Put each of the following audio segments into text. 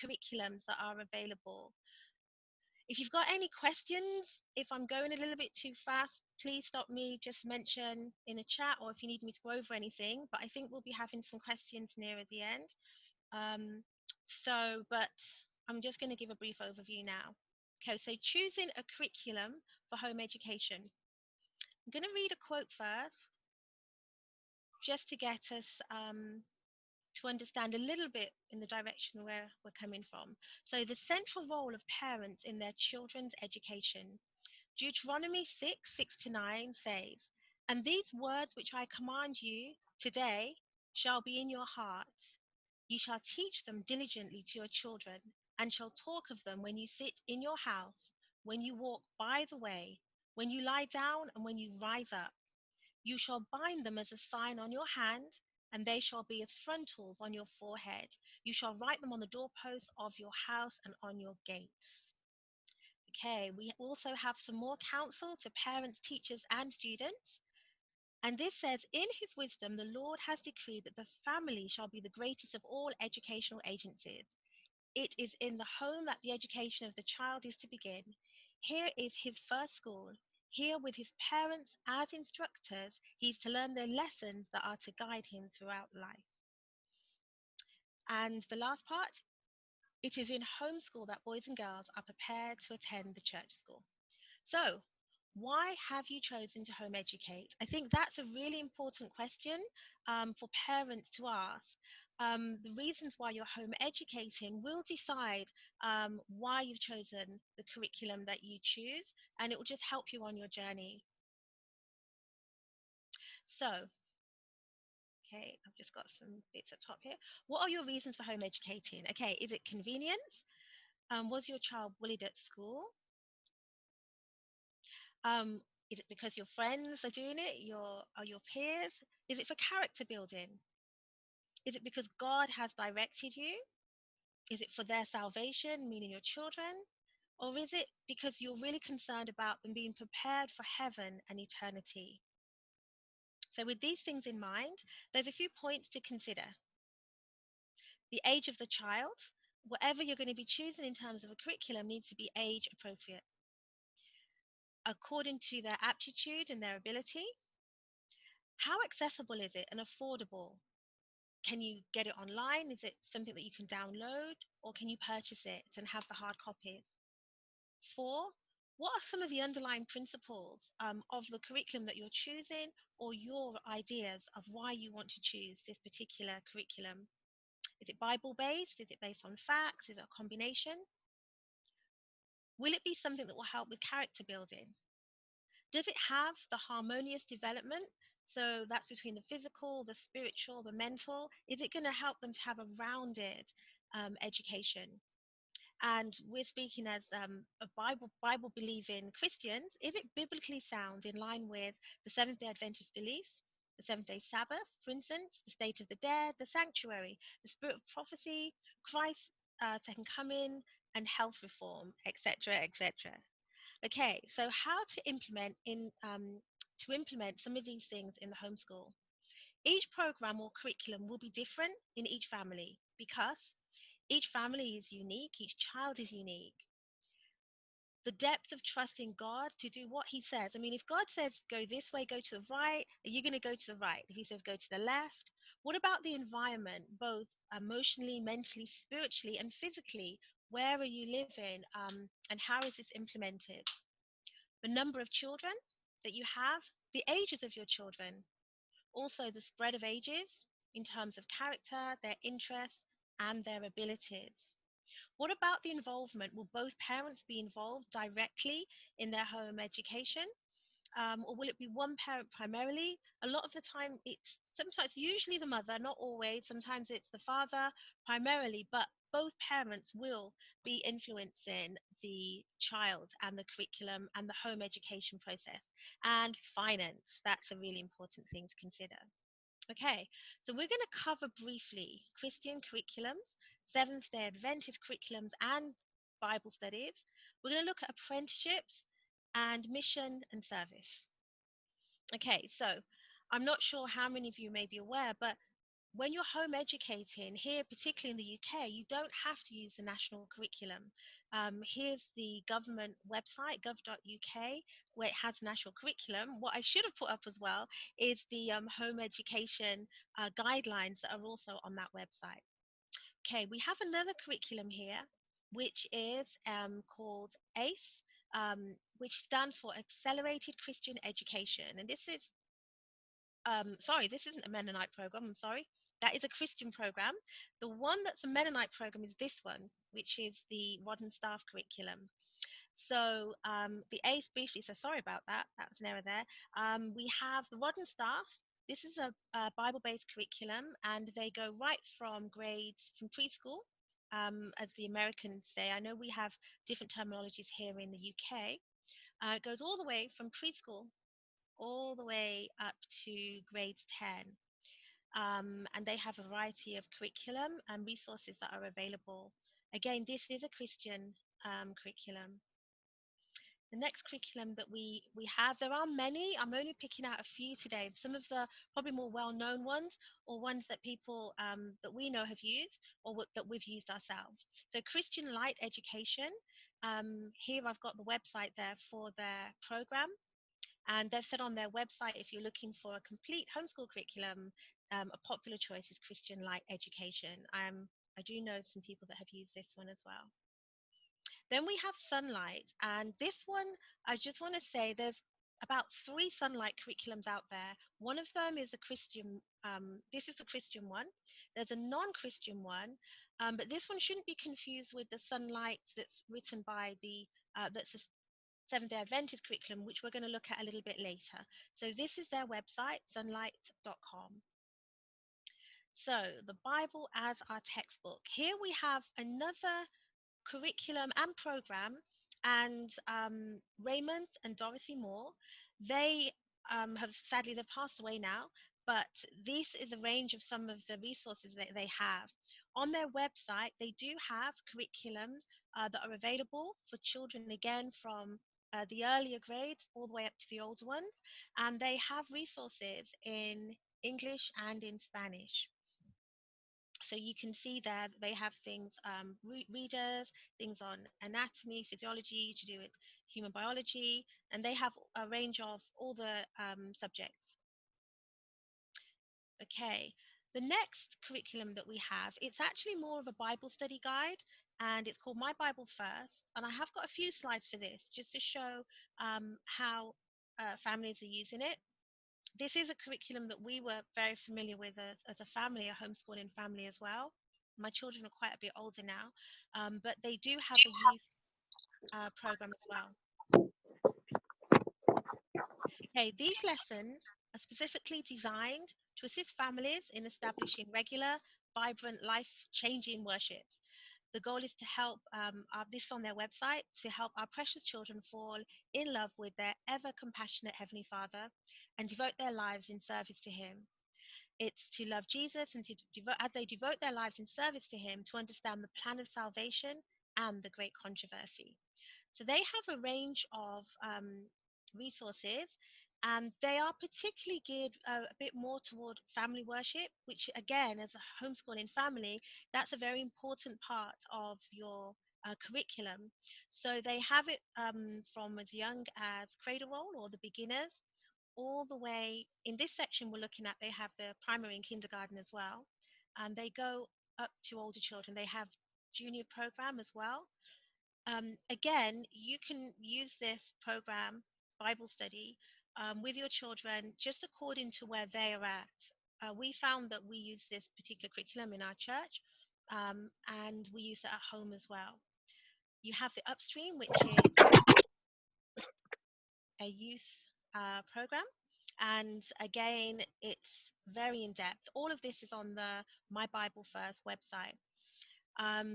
curriculums that are available. If you've got any questions, if I'm going a little bit too fast, please stop me, just mention in a chat, or if you need me to go over anything. But I think we'll be having some questions near at the end. Um, but I'm just going to give a brief overview now. Okay, so choosing a curriculum for home education. I'm going to read a quote first, just to get us to understand a little bit in the direction where we're coming from. So, the central role of parents in their children's education. Deuteronomy 6 to 9 says, "And these words which I command you today shall be in your hearts. You shall teach them diligently to your children, and shall talk of them when you sit in your house, when you walk by the way, when you lie down, and when you rise up. You shall bind them as a sign on your hand, and they shall be as frontals on your forehead. You shall write them on the doorposts of your house and on your gates." Okay, we also have some more counsel to parents, teachers, and students. And this says, "In his wisdom, the Lord has decreed that the family shall be the greatest of all educational agencies. It is in the home that the education of the child is to begin. Here is his first school. Here, with his parents as instructors, he is to learn the lessons that are to guide him throughout life." And the last part, "It is in homeschool that boys and girls are prepared to attend the church school." So, why have you chosen to home educate? I think that's a really important question for parents to ask. The reasons why you're home educating will decide why you've chosen the curriculum that you choose, and it will just help you on your journey. So, okay, I've just got some bits at top here. What are your reasons for home educating? Okay, is it convenience? Was your child bullied at school? Um, is it because your friends are doing it? Are your peers? Is it for character building? Is it because God has directed you? Is it for their salvation, meaning your children? Or is it because you're really concerned about them being prepared for heaven and eternity? So, with these things in mind, there's a few points to consider. The age of the child, whatever you're going to be choosing in terms of a curriculum, needs to be age appropriate according to their aptitude and their ability. How accessible is it and affordable? Can you get it online? Is it something that you can download, or can you purchase it and have the hard copies? Four, what are some of the underlying principles of the curriculum that you're choosing, or your ideas of why you want to choose this particular curriculum? Is it Bible based? Is it based on facts? Is it a combination? Will it be something that will help with character building? Does it have the harmonious development? So that's between the physical, the spiritual, the mental. Is it going to help them to have a rounded education? And we're speaking as a Bible believing Christians. Is it biblically sound, in line with the Seventh Day Adventist beliefs, the Seventh Day Sabbath, for instance, the state of the dead, the sanctuary, the spirit of prophecy, Christ's second coming, and health reform, etc., etc. Okay, so how to implement some of these things in the homeschool. Each program or curriculum will be different in each family because each family is unique, each child is unique. The depth of trusting God to do what he says. I mean, if God says go this way, go to the right, are you going to go to the right? If he says go to the left, what about the environment, both emotionally, mentally, spiritually, and physically? Where are you living? And how is this implemented? The number of children that you have, the ages of your children, also the spread of ages in terms of character, their interests, and their abilities. What about the involvement? Will both parents be involved directly in their home education? Or will it be one parent primarily? A lot of the time, it's sometimes usually the mother, not always. Sometimes it's the father primarily, but both parents will be influencing the child and the curriculum and the home education process. And finance, that's a really important thing to consider. Okay, so we're going to cover briefly Christian curriculums, Seventh day Adventist curriculums, and Bible studies. We're going to look at apprenticeships and mission and service. Okay, so I'm not sure how many of you may be aware, but when you're home educating here, particularly in the UK, you don't have to use the national curriculum. Here's the government website, gov.uk, where it has national curriculum. What I should have put up as well is the home education guidelines that are also on that website. Okay, we have another curriculum here, which is called ACE, which stands for Accelerated Christian Education. And this is sorry, this isn't a Mennonite program. I'm sorry. That is a Christian program. The one that's a Mennonite program is this one, which is the Modern Staff curriculum. So the ACE briefly, so sorry about that. That was an error there. We have the Modern Staff. This is a Bible-based curriculum, and they go right from grades from preschool, as the Americans say. I know we have different terminologies here in the UK. It goes all the way from preschool all the way up to grade 10. And they have a variety of curriculum and resources that are available. Again, this is a Christian curriculum. The next curriculum that we have, there are many. I'm only picking out a few today. Some of the probably more well-known ones, or ones that people that we know have used, or that we've used ourselves. So Christian Light Education. Here I've got the website there for their program. And they've said on their website, if you're looking for a complete homeschool curriculum, a popular choice is Christian Light Education. I do know some people that have used this one as well. Then we have Sunlight, and this one, I just want to say there's about 3 Sunlight curriculums out there. One of them is a Christian, this is a Christian one. There's a non-Christian one, but this one shouldn't be confused with the Sunlight that's written by that's a Seventh-day Adventist curriculum, which we're going to look at a little bit later. So this is their website, sunlight.com. So the Bible as our textbook. Here we have another curriculum and program, and Raymond and Dorothy Moore, they have sadly they've passed away now, but this is a range of some of the resources that they have. On their website, they do have curriculums that are available for children, again, from the earlier grades all the way up to the older ones, and they have resources in English and in Spanish. So you can see there that they have things, readers, things on anatomy, physiology, to do with human biology, and they have a range of all the subjects. Okay, the next curriculum that we have, it's actually more of a Bible study guide, and it's called My Bible First. And I have got a few slides for this just to show how families are using it. This is a curriculum that we were very familiar with as a family, a homeschooling family as well. My children are quite a bit older now, but they do have a youth program as well. Okay, these lessons are specifically designed to assist families in establishing regular, vibrant, life-changing worships. The goal is to help, this is on their website, to help our precious children fall in love with their ever compassionate Heavenly Father and devote their lives in service to Him. It's to love Jesus and to as they devote their lives in service to Him, to understand the plan of salvation and the great controversy. So they have a range of resources, and they are particularly geared a bit more toward family worship, which, again, as a homeschooling family, that's a very important part of your curriculum. So they have it from as young as cradle roll, or the beginners, all the way. In this section we're looking at, they have the primary and kindergarten as well, and they go up to older children. They have junior program as well. Again, you can use this program, Bible study, with your children just according to where they are at. We found that we use this particular curriculum in our church, and we use it at home as well. You have the upstream, which is a youth program. And again, it's very in depth. All of this is on the My Bible First website.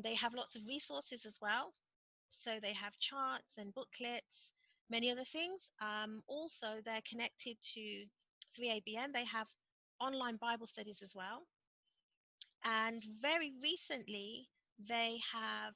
They have lots of resources as well. So they have charts and booklets, many other things. Also, they're connected to 3ABN. They have online Bible studies as well. And very recently, they have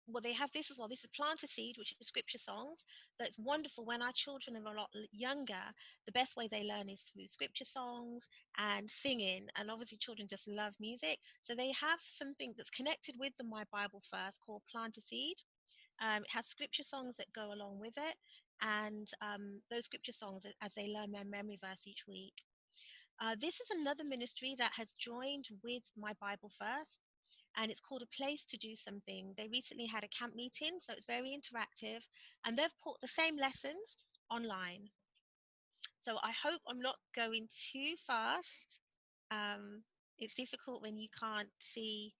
well, they have this as well. This is Plant a Seed, which is scripture songs. That's wonderful. When our children are a lot younger, the best way they learn is through scripture songs and singing. And obviously, children just love music. So they have something that's connected with the My Bible First called Plant a Seed. It has scripture songs that go along with it. And those scripture songs, as they learn their memory verse each week. This is another ministry that has joined with My Bible First, and it's called A Place to Do Something. They recently had a camp meeting, so it's very interactive, and they've put the same lessons online. So I hope I'm not going too fast. Um, it's difficult when you can't see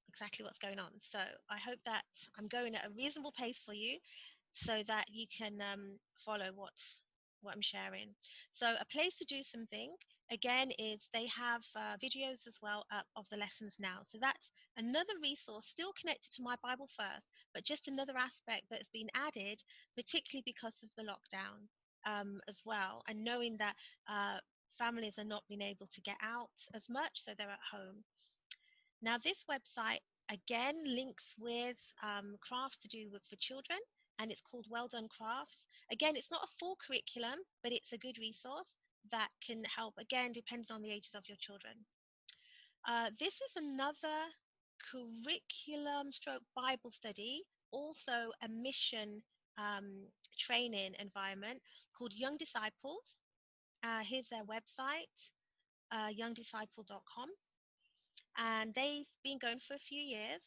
exactly what's going on. So I hope that I'm going at a reasonable pace for you so that you can follow what I'm sharing. So a place to do something again is they have videos as well of the lessons now. So that's another resource still connected to My Bible First, but just another aspect that's been added, particularly because of the lockdown as well, and knowing that families are not being able to get out as much, so they're at home. Now, this website again links with crafts to do with for children, and it's called Well Done Crafts. Again, it's not a full curriculum, but it's a good resource that can help, again, depending on the ages of your children. This is another curriculum stroke Bible study, also a mission training environment called Young Disciples. Here's their website, youngdisciple.com, and they've been going for a few years.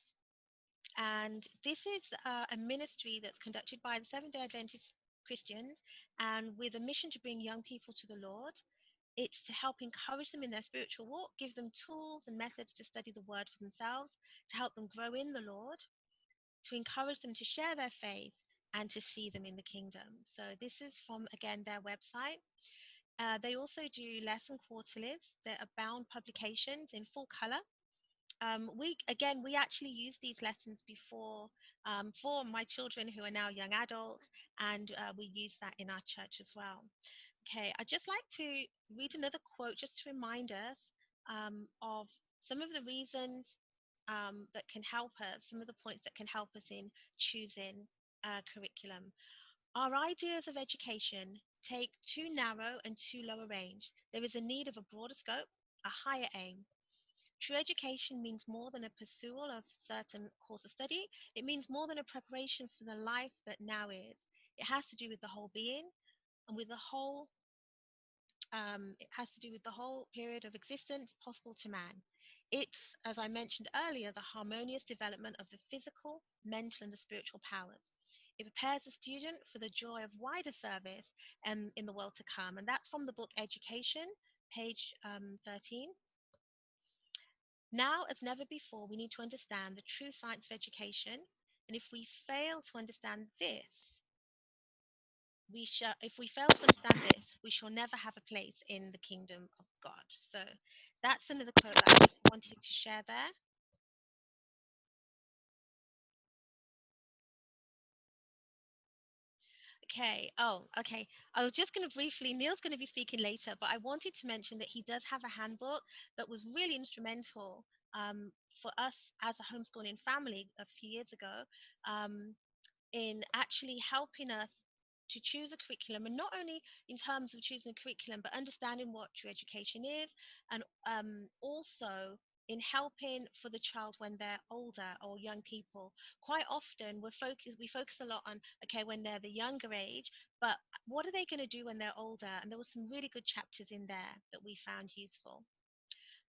And this is a ministry that's conducted by the Seventh-day Adventist Christians, and with a mission to bring young people to the Lord. It's to help encourage them in their spiritual walk, give them tools and methods to study the word for themselves, to help them grow in the Lord, to encourage them to share their faith, and to see them in the kingdom. So this is from, again, their website. They also do lesson quarterlies. They're bound publications in full color. We actually use these lessons before for my children who are now young adults, and we use that in our church as well. Okay, I'd just like to read another quote just to remind us of some of the reasons that can help us, some of the points that can help us in choosing curriculum. Our ideas of education take too narrow and too low a range. There is a need of a broader scope, a higher aim. True education means more than a pursuit of certain course of study. It means more than a preparation for the life that now is. It has to do with the whole being and with the whole. It has to do with the whole period of existence possible to man. It's, as I mentioned earlier, the harmonious development of the physical, mental, and the spiritual powers. It prepares the student for the joy of wider service and in the world to come. And that's from the book Education, page 13. Now, as never before, we need to understand the true science of education. And if we fail to understand this, if we fail to understand this, we shall never have a place in the kingdom of God. So that's another quote that I just wanted to share there. Okay. Oh, okay. I was just going to briefly, Neil's going to be speaking later, but I wanted to mention that he does have a handbook that was really instrumental for us as a homeschooling family a few years ago. In actually helping us to choose a curriculum, and not only in terms of choosing a curriculum, but understanding what true education is, and also in helping for the child when they're older or young people. Quite often we focus a lot on, okay, when they're the younger age, but what are they going to do when they're older? And there were some really good chapters in there that we found useful.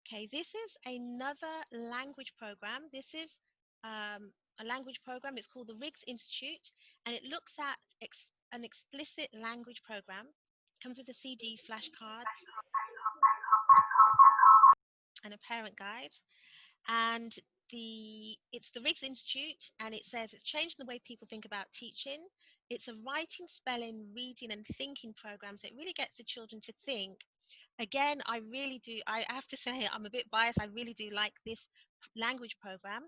Okay, this is another language program. This is a language program. It's called the Riggs Institute, and it looks at an explicit language program. It comes with a CD, flashcard, and a parent guide. And it's the Riggs Institute, and it says it's changing the way people think about teaching. It's a writing, spelling, reading, and thinking program. So it really gets the children to think. Again, I really do. I have to say, I'm a bit biased. I really do like this language program,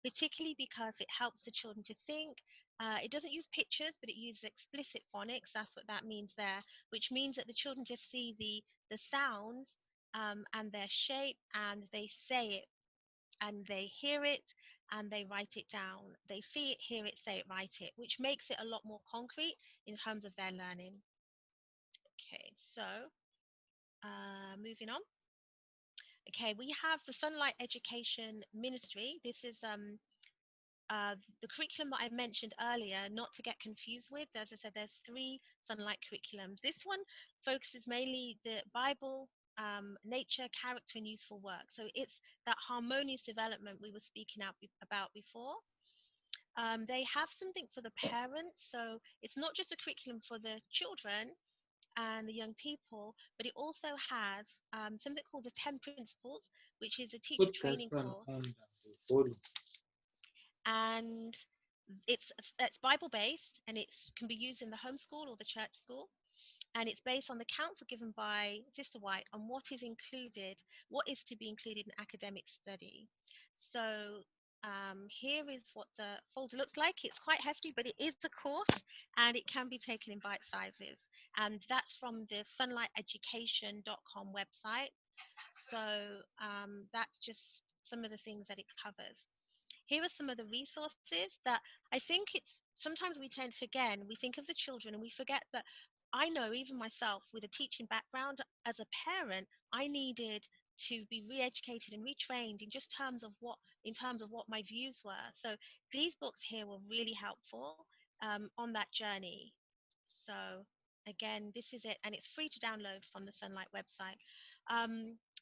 particularly because it helps the children to think. It doesn't use pictures, but it uses explicit phonics. That's what that means there, which means that the children just see the sounds and their shape, and they say it, and they hear it, and they write it down. They see it, hear it, say it, write it, which makes it a lot more concrete in terms of their learning. Okay, so moving on. Okay, we have the Sunlight Education Ministry. This is the curriculum that I mentioned earlier, not to get confused with. As I said, there's 3 Sunlight curriculums. This one focuses mainly the Bible, nature, character, and useful work. So it's that harmonious development we were speaking about before. They have something for the parents, so it's not just a curriculum for the children and the young people, but it also has something called the 10 Principles, which is a teacher training course, and it's Bible based, and it can be used in the homeschool or the church school, and it's based on the counsel given by Sister White on what is to be included in academic study. So here is what the folder looks like. It's quite hefty, but it is the course, and it can be taken in bite sizes. And that's from the sunlighteducation.com website. So that's just some of the things that it covers. Here are some of the resources that I think it's sometimes we tend to, again, we think of the children and we forget that I know even myself with a teaching background as a parent, I needed to be re-educated and retrained in terms of what my views were. So these books here were really helpful on that journey. So again, this is it, and it's free to download from the Sunlight website.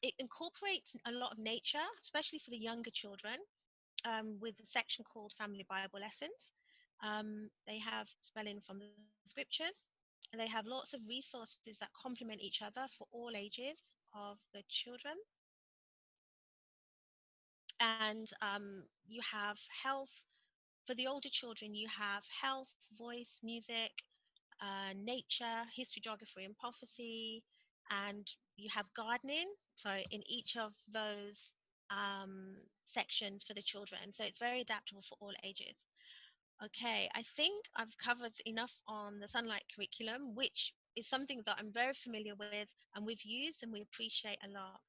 It incorporates a lot of nature, especially for the younger children, with a section called Family Bible Lessons. They have spelling from the scriptures, and they have lots of resources that complement each other for all ages of the children. And you have health. For the older children, you have health, voice, music, nature, history, geography, and prophecy, and you have gardening. Sorry, in each of those sections for the children. So it's very adaptable for all ages. Okay, I think I've covered enough on the Sunlight curriculum, which is something that I'm very familiar with and we've used and we appreciate a lot.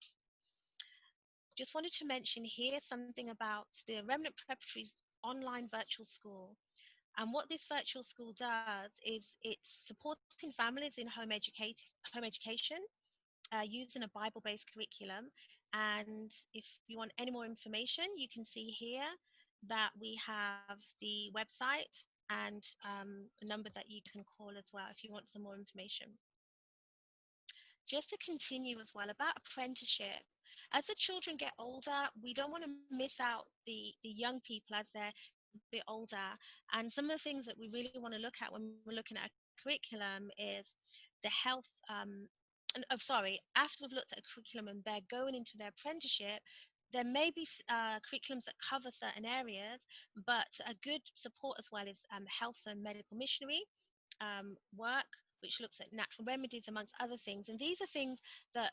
Just wanted to mention here something about the Remnant Preparatory online virtual school. And what this virtual school does is it's supporting families in home education using a Bible-based curriculum. And if you want any more information, you can see here that we have the website and a number that you can call as well if you want some more information. Just to continue as well about apprenticeship. As the children get older, we don't want to miss out the young people as they're a bit older. And some of the things that we really want to look at when we're looking at a curriculum is the health. After we've looked at a curriculum and they're going into their apprenticeship, there may be curriculums that cover certain areas, but a good support as well is health and medical missionary work, which looks at natural remedies, amongst other things. And these are things that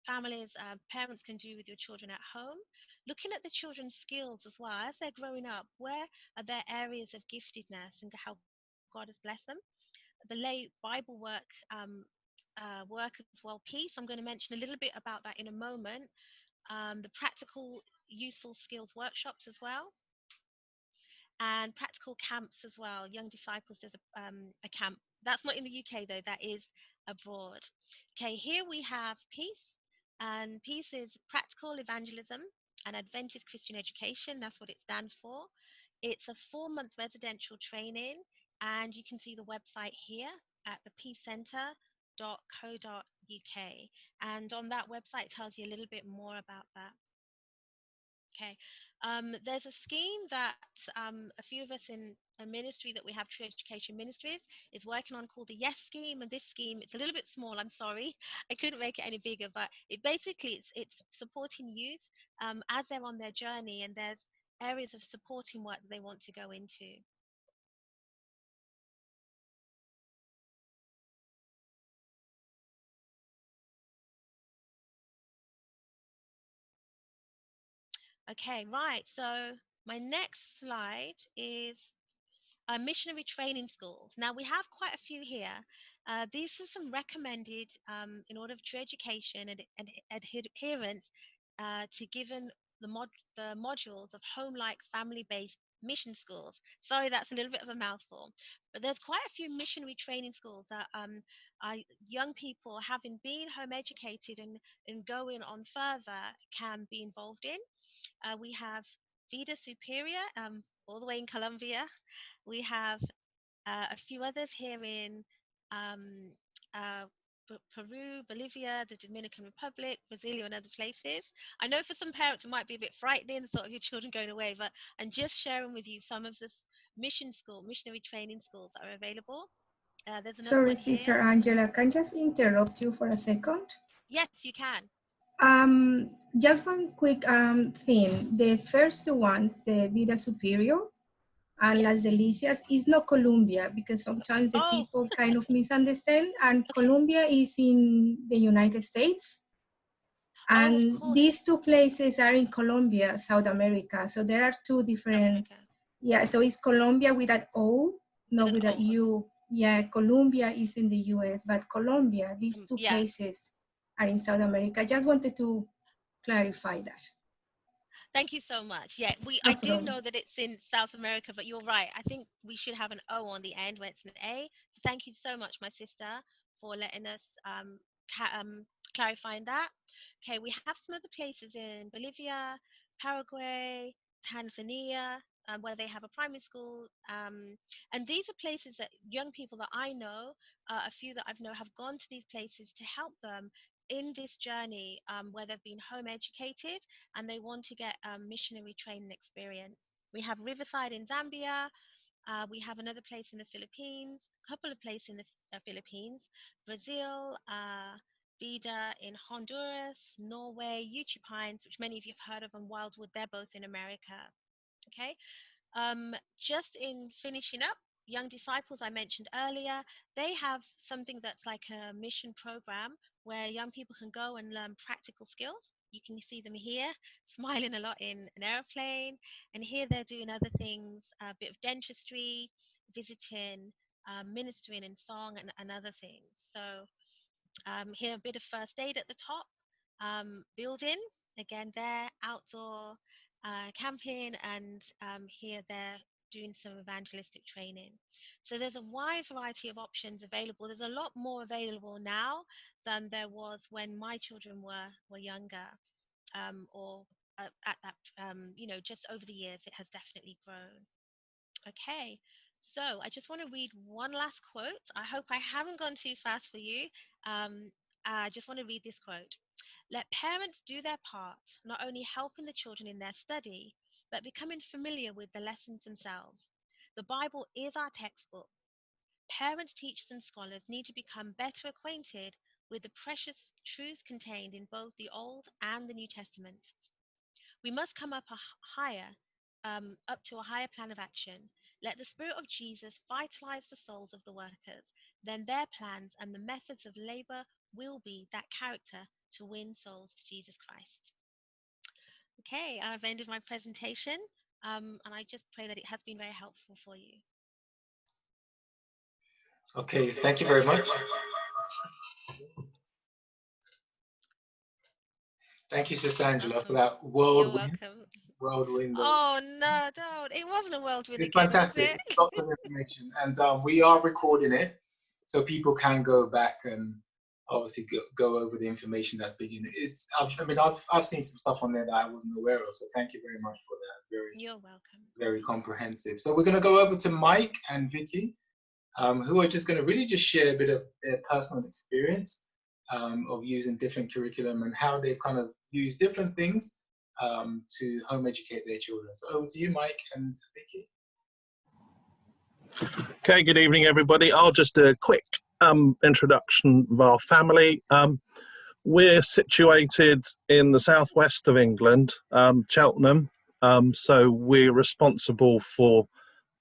families, parents can do with your children at home. Looking at the children's skills as well as they're growing up, where are their areas of giftedness and how God has blessed them. The lay Bible work as well piece. I'm going to mention a little bit about that in a moment. The practical useful skills workshops as well, and practical camps as well. Young Disciples, there's a camp. That's not in the UK though, that is abroad. Okay, here we have Peace, and Peace is Practical Evangelism and Adventist Christian Education. That's what it stands for. It's a 4-month residential training, and you can see the website here at the peacecenter.co.uk. And on that website, it tells you a little bit more about that. Okay, there's a scheme that a few of us in a ministry that we have, True Education Ministries, is working on called the Yes Scheme. And this scheme, it's a little bit small, I'm sorry, I couldn't make it any bigger, but it basically it's supporting youth as they're on their journey, and there's areas of supporting work that they want to go into. Okay, right, so my next slide is missionary training schools. Now we have quite a few here. These are some recommended in order of true education and adherence to given the modules of home-like family-based mission schools. Sorry, that's a little bit of a mouthful, but there's quite a few missionary training schools that young people, having been home educated and going on further, can be involved in. We have Vida Superior, all the way in Colombia. We have a few others here in um, uh, Peru, Bolivia, the Dominican Republic, Brazil, and other places. I know for some parents it might be a bit frightening, the thought of your children going away, but I'm just sharing with you some of the missionary training schools that are available. There's another Sorry, one here. Sister Angela, can I just interrupt you for a second? Yes, you can. Just one quick thing. The first two ones, the Vida Superior and Las Yes. Delicias, is not Colombia, because sometimes the Oh, people kind of misunderstand. And okay. Colombia is in the United States. Oh, of And course. these two places are in Colombia, South America. So there are two South different, America. yeah, so it's Colombia with an O, With not an with O. a Okay. U. Yeah, Colombia is in the US, but Colombia, these two Yeah. places are in South America. I just wanted to clarify that. Thank you so much. Yeah, No I do problem. know that it's in South America, but you're right. I think we should have an O on the end where it's an A. So thank you so much, my sister, for letting us clarifying that. Okay, we have some other places in Bolivia, Paraguay, Tanzania, where they have a primary school. And these are places that young people that I know, a few that I've know, have gone to these places to help them in this journey where they've been home educated and they want to get missionary training experience. We have Riverside in Zambia. We have another place in the Philippines, a couple of places in the Philippines, Brazil, Vida in Honduras, Norway, Yuchi Pines, which many of you have heard of, and Wildwood. They're both in America. Okay. Just in finishing up, Young Disciples, I mentioned earlier, they have something that's like a mission program where young people can go and learn practical skills. You can see them here, smiling a lot in an airplane. And here they're doing other things, a bit of dentistry, visiting, ministering in song, and other things. So here, a bit of first aid at the top, building, again, there, outdoor camping, and here they're doing some evangelistic training. So there's a wide variety of options available. There's a lot more available now than there was when my children were younger, or at that, just over the years, it has definitely grown. Okay, so I just want to read one last quote. I hope I haven't gone too fast for you. I just want to read this quote. Let parents do their part, not only helping the children in their study, but becoming familiar with the lessons themselves. The Bible is our textbook. Parents, teachers, and scholars need to become better acquainted with the precious truths contained in both the Old and the New Testaments. We must come up to a higher plan of action. Let the Spirit of Jesus vitalize the souls of the workers. Then their plans and the methods of labor will be that character to win souls to Jesus Christ. Okay, I've ended my presentation, and I just pray that it has been very helpful for you. Okay, thank you very much. Thank you, Sister Angela, for that You're whirlwind. welcome. Whirlwind. Oh no, don't! It wasn't a whirlwind It's again, was fantastic. it? Lots of information, and we are recording it, so people can go back and obviously go over the information that's been in it. I've seen some stuff on there that I wasn't aware of, so thank you very much for that. You're welcome. Very comprehensive. So we're going to go over to Mike and Vicky, who are just going to really just share a bit of their personal experience of using different curriculum and how they've kind of used different things to home educate their children. So over to you, Mike and Vicky. Okay, good evening, everybody. I'll just do a quick introduction of our family. We're situated in the southwest of England, Cheltenham. So we're responsible for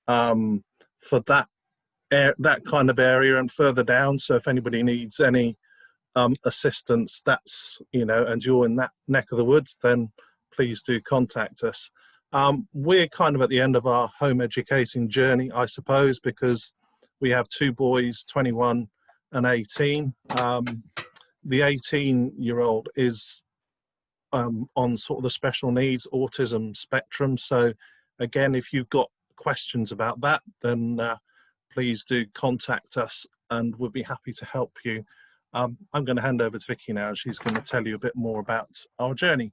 that kind of area and further down. So if anybody needs any assistance, and you're in that neck of the woods, then please do contact us. We're kind of at the end of our home educating journey, I suppose, because we have two boys, 21 and 18. The 18-year-old is on sort of the special needs autism spectrum. So again, if you've got questions about that, then please do contact us and we'll be happy to help you. I'm going to hand over to Vicky now. She's going to tell you a bit more about our journey.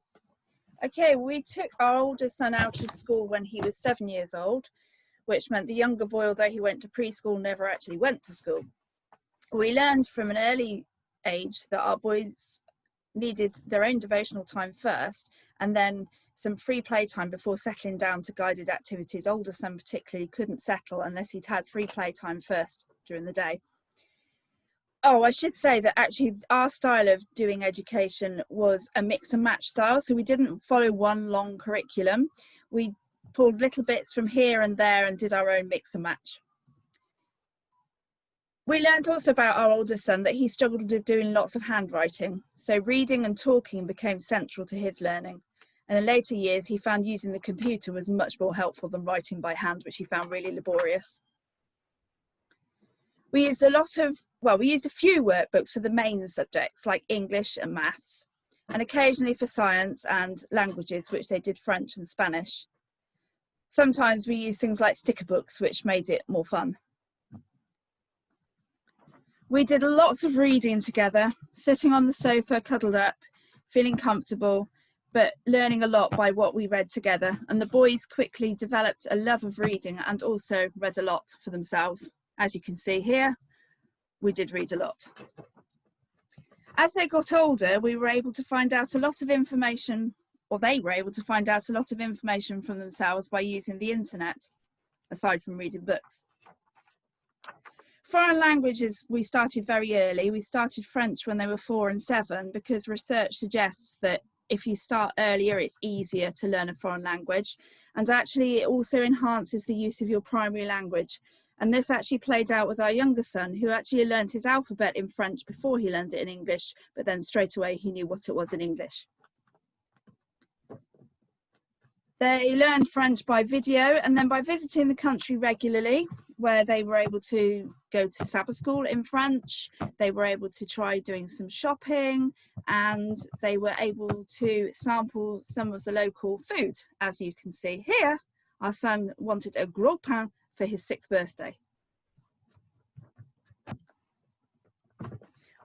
Okay, we took our older son out of school when he was 7 years old, which meant the younger boy, although he went to preschool, never actually went to school. We learned from an early age that our boys needed their own devotional time first, and then some free playtime before settling down to guided activities. Older son particularly couldn't settle unless he'd had free playtime first during the day. Oh, I should say that actually our style of doing education was a mix and match style. So we didn't follow one long curriculum. We pulled little bits from here and there and did our own mix and match. We learned also about our older son that he struggled with doing lots of handwriting. So reading and talking became central to his learning. And in later years, he found using the computer was much more helpful than writing by hand, which he found really laborious. We used a few workbooks for the main subjects like English and maths, and occasionally for science and languages, which they did French and Spanish. Sometimes we used things like sticker books, which made it more fun. We did lots of reading together, sitting on the sofa, cuddled up, feeling comfortable, but learning a lot by what we read together. And the boys quickly developed a love of reading and also read a lot for themselves. As you can see here, we did read a lot. As they got older, we were able to find out a lot of information, or they were able to find out a lot of information from themselves by using the internet, aside from reading books. Foreign languages, we started very early. We started French when they were 4 and 7 because research suggests that if you start earlier, it's easier to learn a foreign language. And actually, it also enhances the use of your primary language. And this actually played out with our younger son, who actually learned his alphabet in French before he learned it in English, but then straight away he knew what it was in English. They learned French by video and then by visiting the country regularly, where they were able to go to Sabbath school in French, they were able to try doing some shopping, and they were able to sample some of the local food. As you can see here, our son wanted a gros pain for his 6th birthday.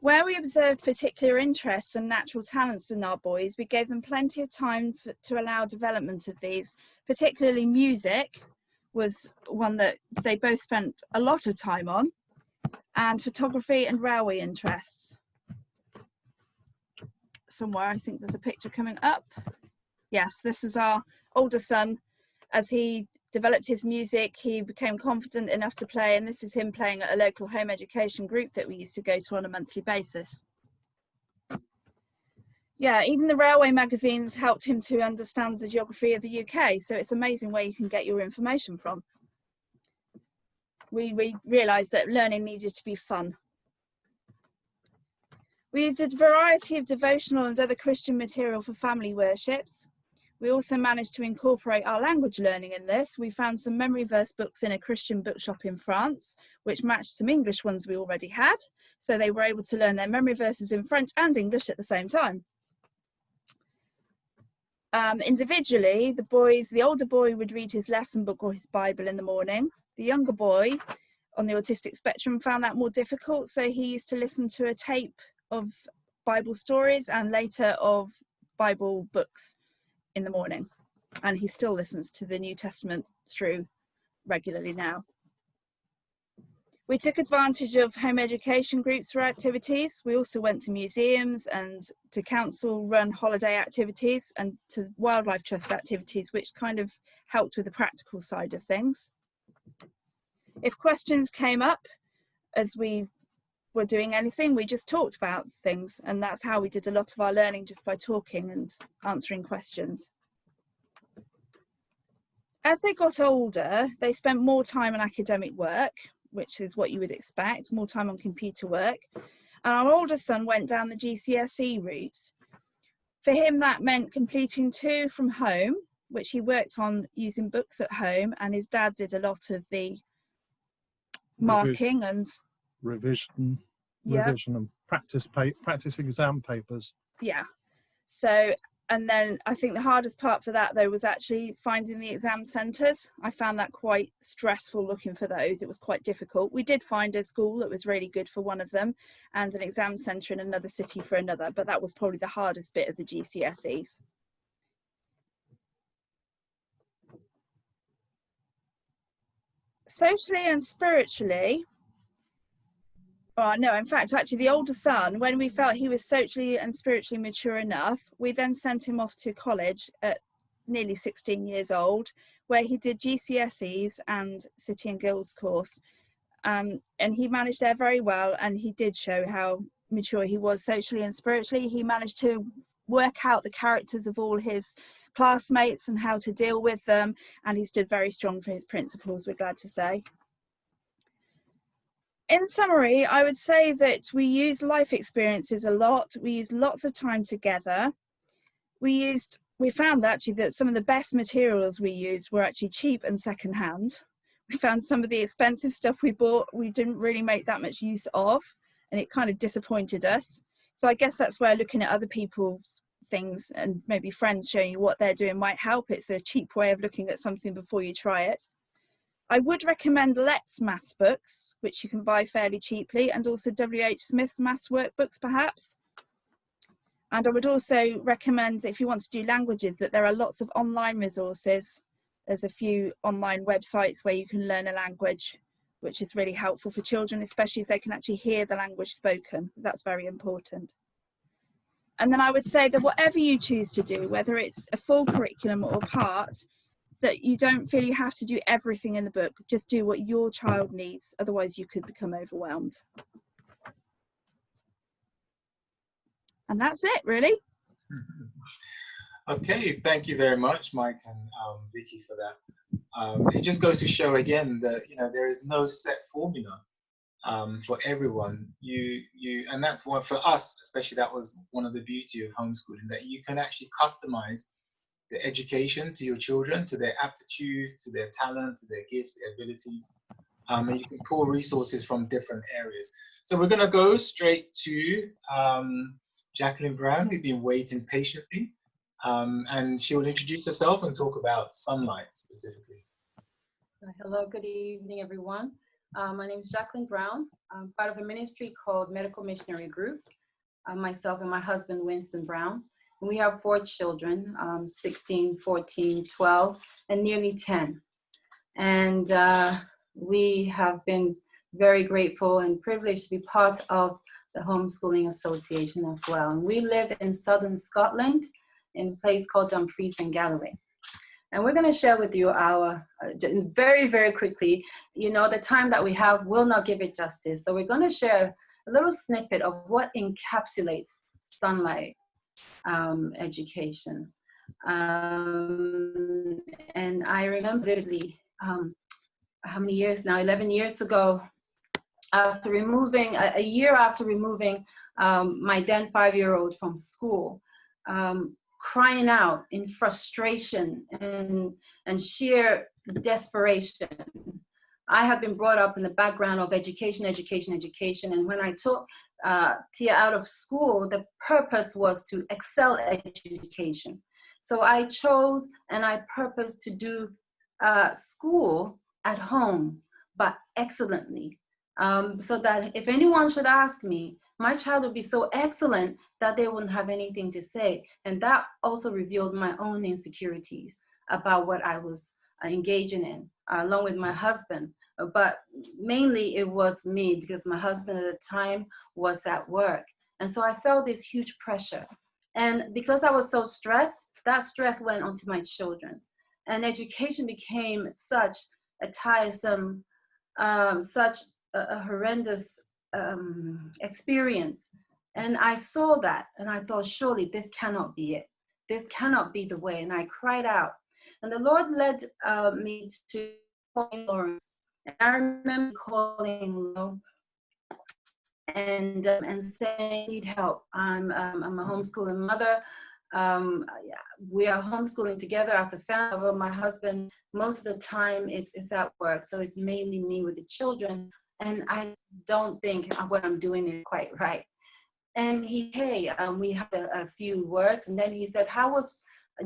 Where we observed particular interests and natural talents in our boys, we gave them plenty of time to allow development of these. Particularly music was one that they both spent a lot of time on, and photography and railway interests. Somewhere I think there's a picture coming up. Yes, this is our older son. As he developed his music, he became confident enough to play, and this is him playing at a local home education group that we used to go to on a monthly basis. Yeah, even the railway magazines helped him to understand the geography of the UK, so it's amazing where you can get your information from. We realised that learning needed to be fun. We used a variety of devotional and other Christian material for family worships. We also managed to incorporate our language learning in this. We found some memory verse books in a Christian bookshop in France, which matched some English ones we already had. So they were able to learn their memory verses in French and English at the same time. Individually, the older boy would read his lesson book or his Bible in the morning. The younger boy on the autistic spectrum found that more difficult. So he used to listen to a tape of Bible stories and later of Bible books in the morning, and he still listens to the New Testament through regularly now. We took advantage of home education groups for activities. We also went to museums and to council run holiday activities and to wildlife trust activities, which kind of helped with the practical side of things. If questions came up as we were doing anything, we just talked about things, and that's how we did a lot of our learning, just by talking and answering questions. As they got older, they spent more time on academic work, which is what you would expect, more time on computer work. And our older son went down the GCSE route. For him, that meant completing 2 from home, which he worked on using books at home, and his dad did a lot of the marking and revision and practice exam papers. Yeah, so And then I think the hardest part for that though was actually finding the exam centres. I found that quite stressful looking for those. It was quite difficult. We did find a school that was really good for one of them and an exam centre in another city for another, but that was probably the hardest bit of the GCSEs. Socially and spiritually, no, in fact, actually the older son, when we felt he was socially and spiritually mature enough, we then sent him off to college at nearly 16 years old, where he did GCSEs and City and Guilds course. And he managed there very well, and he did show how mature he was socially and spiritually. He managed to work out the characters of all his classmates and how to deal with them, and he stood very strong for his principles, we're glad to say. In summary, I would say that we used life experiences a lot. We used lots of time together. We found actually that some of the best materials we used were actually cheap and secondhand. We found some of the expensive stuff we bought we didn't really make that much use of, and it kind of disappointed us. So I guess that's where looking at other people's things and maybe friends showing you what they're doing might help. It's a cheap way of looking at something before you try it. I would recommend Let's maths books, which you can buy fairly cheaply, and also W.H. Smith's maths workbooks perhaps. And I would also recommend, if you want to do languages, that there are lots of online resources. There's a few online websites where you can learn a language, which is really helpful for children, especially if they can actually hear the language spoken. That's very important. And then I would say that whatever you choose to do, whether it's a full curriculum or part, that you don't feel you have to do everything in the book. Just do what your child needs, otherwise you could become overwhelmed. And that's it, really. Okay, thank you very much, Mike and Vicky, for that. It just goes to show again that there is no set formula for everyone. And that's why for us, especially, that was one of the beauty of homeschooling, that you can actually customize the education to your children, to their aptitude, to their talent, to their gifts, their abilities, and you can pull resources from different areas. So we're going to go straight to Jacqueline Brown, who's been waiting patiently, and she will introduce herself and talk about sunlight specifically. Hello, good evening, everyone. My name is Jacqueline Brown. I'm part of a ministry called Medical Missionary Group. Myself and my husband, Winston Brown. And we have 4 children, 16, 14, 12, and nearly 10. And we have been very grateful and privileged to be part of the Homeschooling Association as well. And we live in southern Scotland in a place called Dumfries and Galloway. And we're going to share with you our, very, very quickly, the time that we have will not give it justice. So we're going to share a little snippet of what encapsulates sunlight education. And I remember vividly, how many years now, 11 years ago, after removing, a year after removing my then 5-year-old from school, crying out in frustration and sheer desperation. I had been brought up in the background of education, education, education. And when I took Tia out of school, the purpose was to excel education. So I chose and I purposed to do school at home, but excellently. So that if anyone should ask me, my child would be so excellent that they wouldn't have anything to say. And that also revealed my own insecurities about what I was engaging in, along with my husband. But mainly it was me, because my husband at the time was at work. And so I felt this huge pressure. And because I was so stressed, that stress went onto my children. And education became such a tiresome, such a horrendous experience. And I saw that and I thought, surely this cannot be it. This cannot be the way. And I cried out. And the Lord led me to Lawrence. And I remember calling Lo and saying, I need help. I'm a homeschooling mother. We are homeschooling together as a family. My husband, most of the time, it's at work. So it's mainly me with the children. And I don't think what I'm doing is quite right. And we had a few words, and then he said,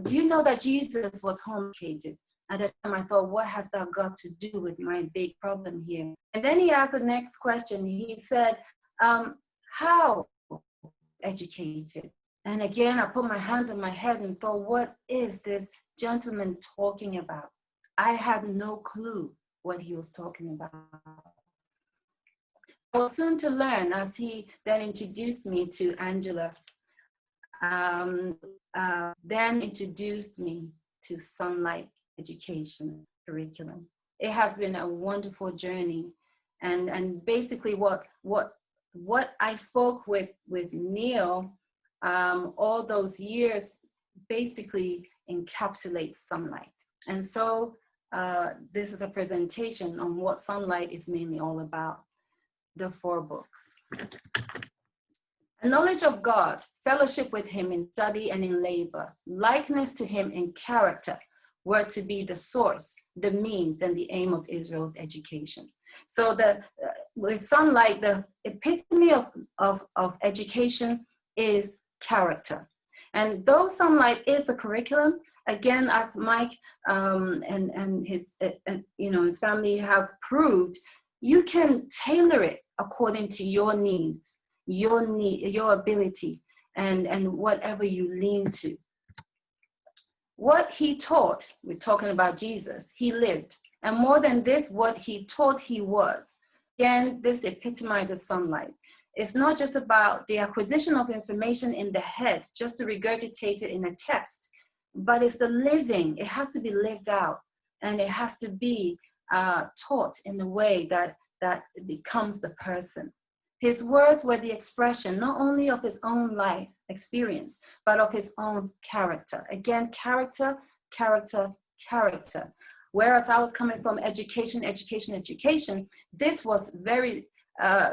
do you know that Jesus was home-educated? At that time I thought, what has that got to do with my big problem here? And then he asked the next question. He said, how educated? And again, I put my hand on my head and thought, what is this gentleman talking about? I had no clue what he was talking about. I was soon to learn, as he then introduced me to Angela, then introduced me to Sunlight Education curriculum. It has been a wonderful journey. And basically what I spoke with Neil all those years basically encapsulates Sunlight. And so this is a presentation on what Sunlight is mainly all about. The 4 books. A knowledge of God, fellowship with him in study and in labor, likeness to him in character were to be the source, the means, and the aim of Israel's education. So with Sunlight, the epitome of education is character. And though Sunlight is a curriculum, again, as Mike and his his family have proved, you can tailor it according to your needs, your ability, and whatever you lean to. What he taught, we're talking about Jesus, he lived. And more than this, what he taught he was. Again, this epitomizes Sunlight. It's not just about the acquisition of information in the head, just to regurgitate it in a text, but it's the living. It has to be lived out, and it has to be taught in a way that becomes the person. His words were the expression not only of his own life experience, but of his own character. Again, character, character, character. Whereas I was coming from education, education, education, this was very,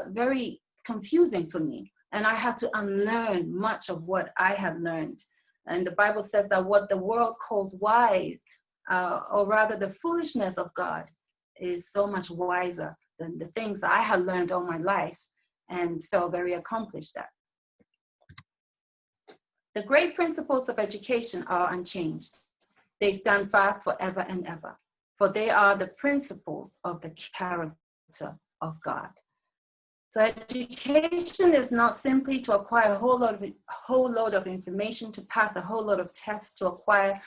very confusing for me. And I had to unlearn much of what I had learned. And the Bible says that what the world calls wise, or rather the foolishness of God, is so much wiser than the things I had learned all my life and felt very accomplished at. The great principles of education are unchanged. They stand fast forever and ever, for they are the principles of the character of God. So education is not simply to acquire a whole load of information, to pass a whole lot of tests, to acquire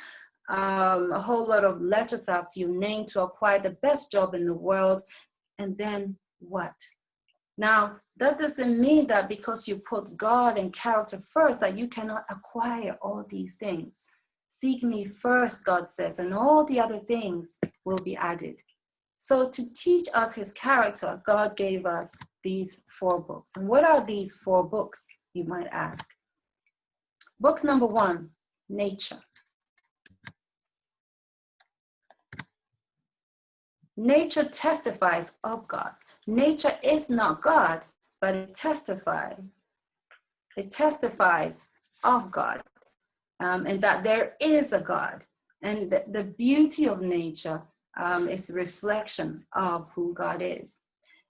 a whole lot of letters out to your name, to acquire the best job in the world, and then what? Now, that doesn't mean that because you put God and character first, that you cannot acquire all these things. Seek me first, God says, and all the other things will be added. So to teach us his character, God gave us these 4 books. And what are these 4 books, you might ask? Book number 1, Nature. Nature testifies of God. Nature is not God, but it testifies. It testifies of God, and that there is a God. And the beauty of nature is a reflection of who God is.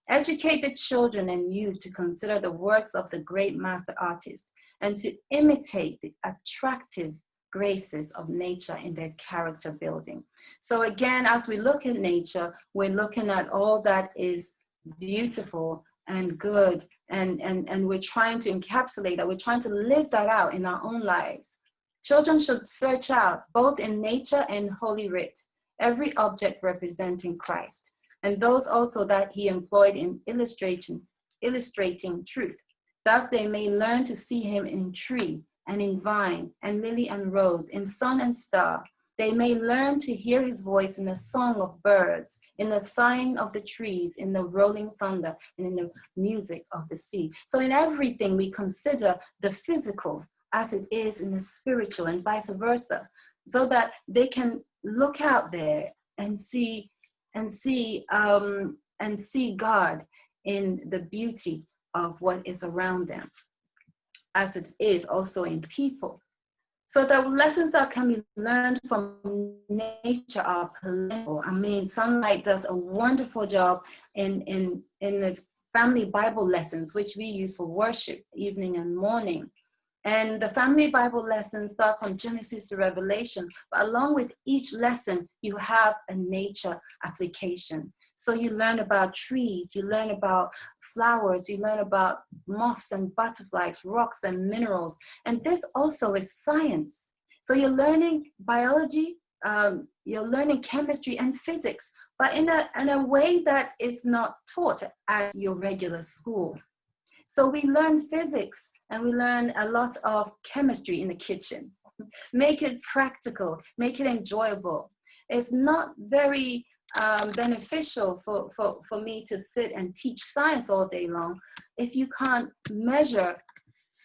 Educate the children and youth to consider the works of the great master artist and to imitate the attractive graces of nature in their character building. So again, as we look at nature, we're looking at all that is beautiful and good, and we're trying to encapsulate that, we're trying to live that out in our own lives. Children should search out, both in nature and Holy Writ, every object representing Christ, and those also that he employed in illustrating truth. Thus they may learn to see him in tree and in vine and lily and rose, in sun and star. They may learn to hear his voice in the song of birds, in the sighing of the trees, in the rolling thunder, and in the music of the sea. So in everything we consider the physical as it is in the spiritual, and vice versa, so that they can look out there and see God in the beauty of what is around them, as it is also in people. So the lessons that can be learned from nature are plentiful. I mean, Sunlight does a wonderful job in its family Bible lessons, which we use for worship, evening and morning. And the family Bible lessons start from Genesis to Revelation, but along with each lesson, you have a nature application. So you learn about trees, you learn about flowers, you learn about moths and butterflies, rocks and minerals. And this also is science. So you're learning biology, you're learning chemistry and physics, but in a way that is not taught at your regular school. So we learn physics and we learn a lot of chemistry in the kitchen. Make it practical, make it enjoyable. It's not very beneficial for me to sit and teach science all day long if you can't measure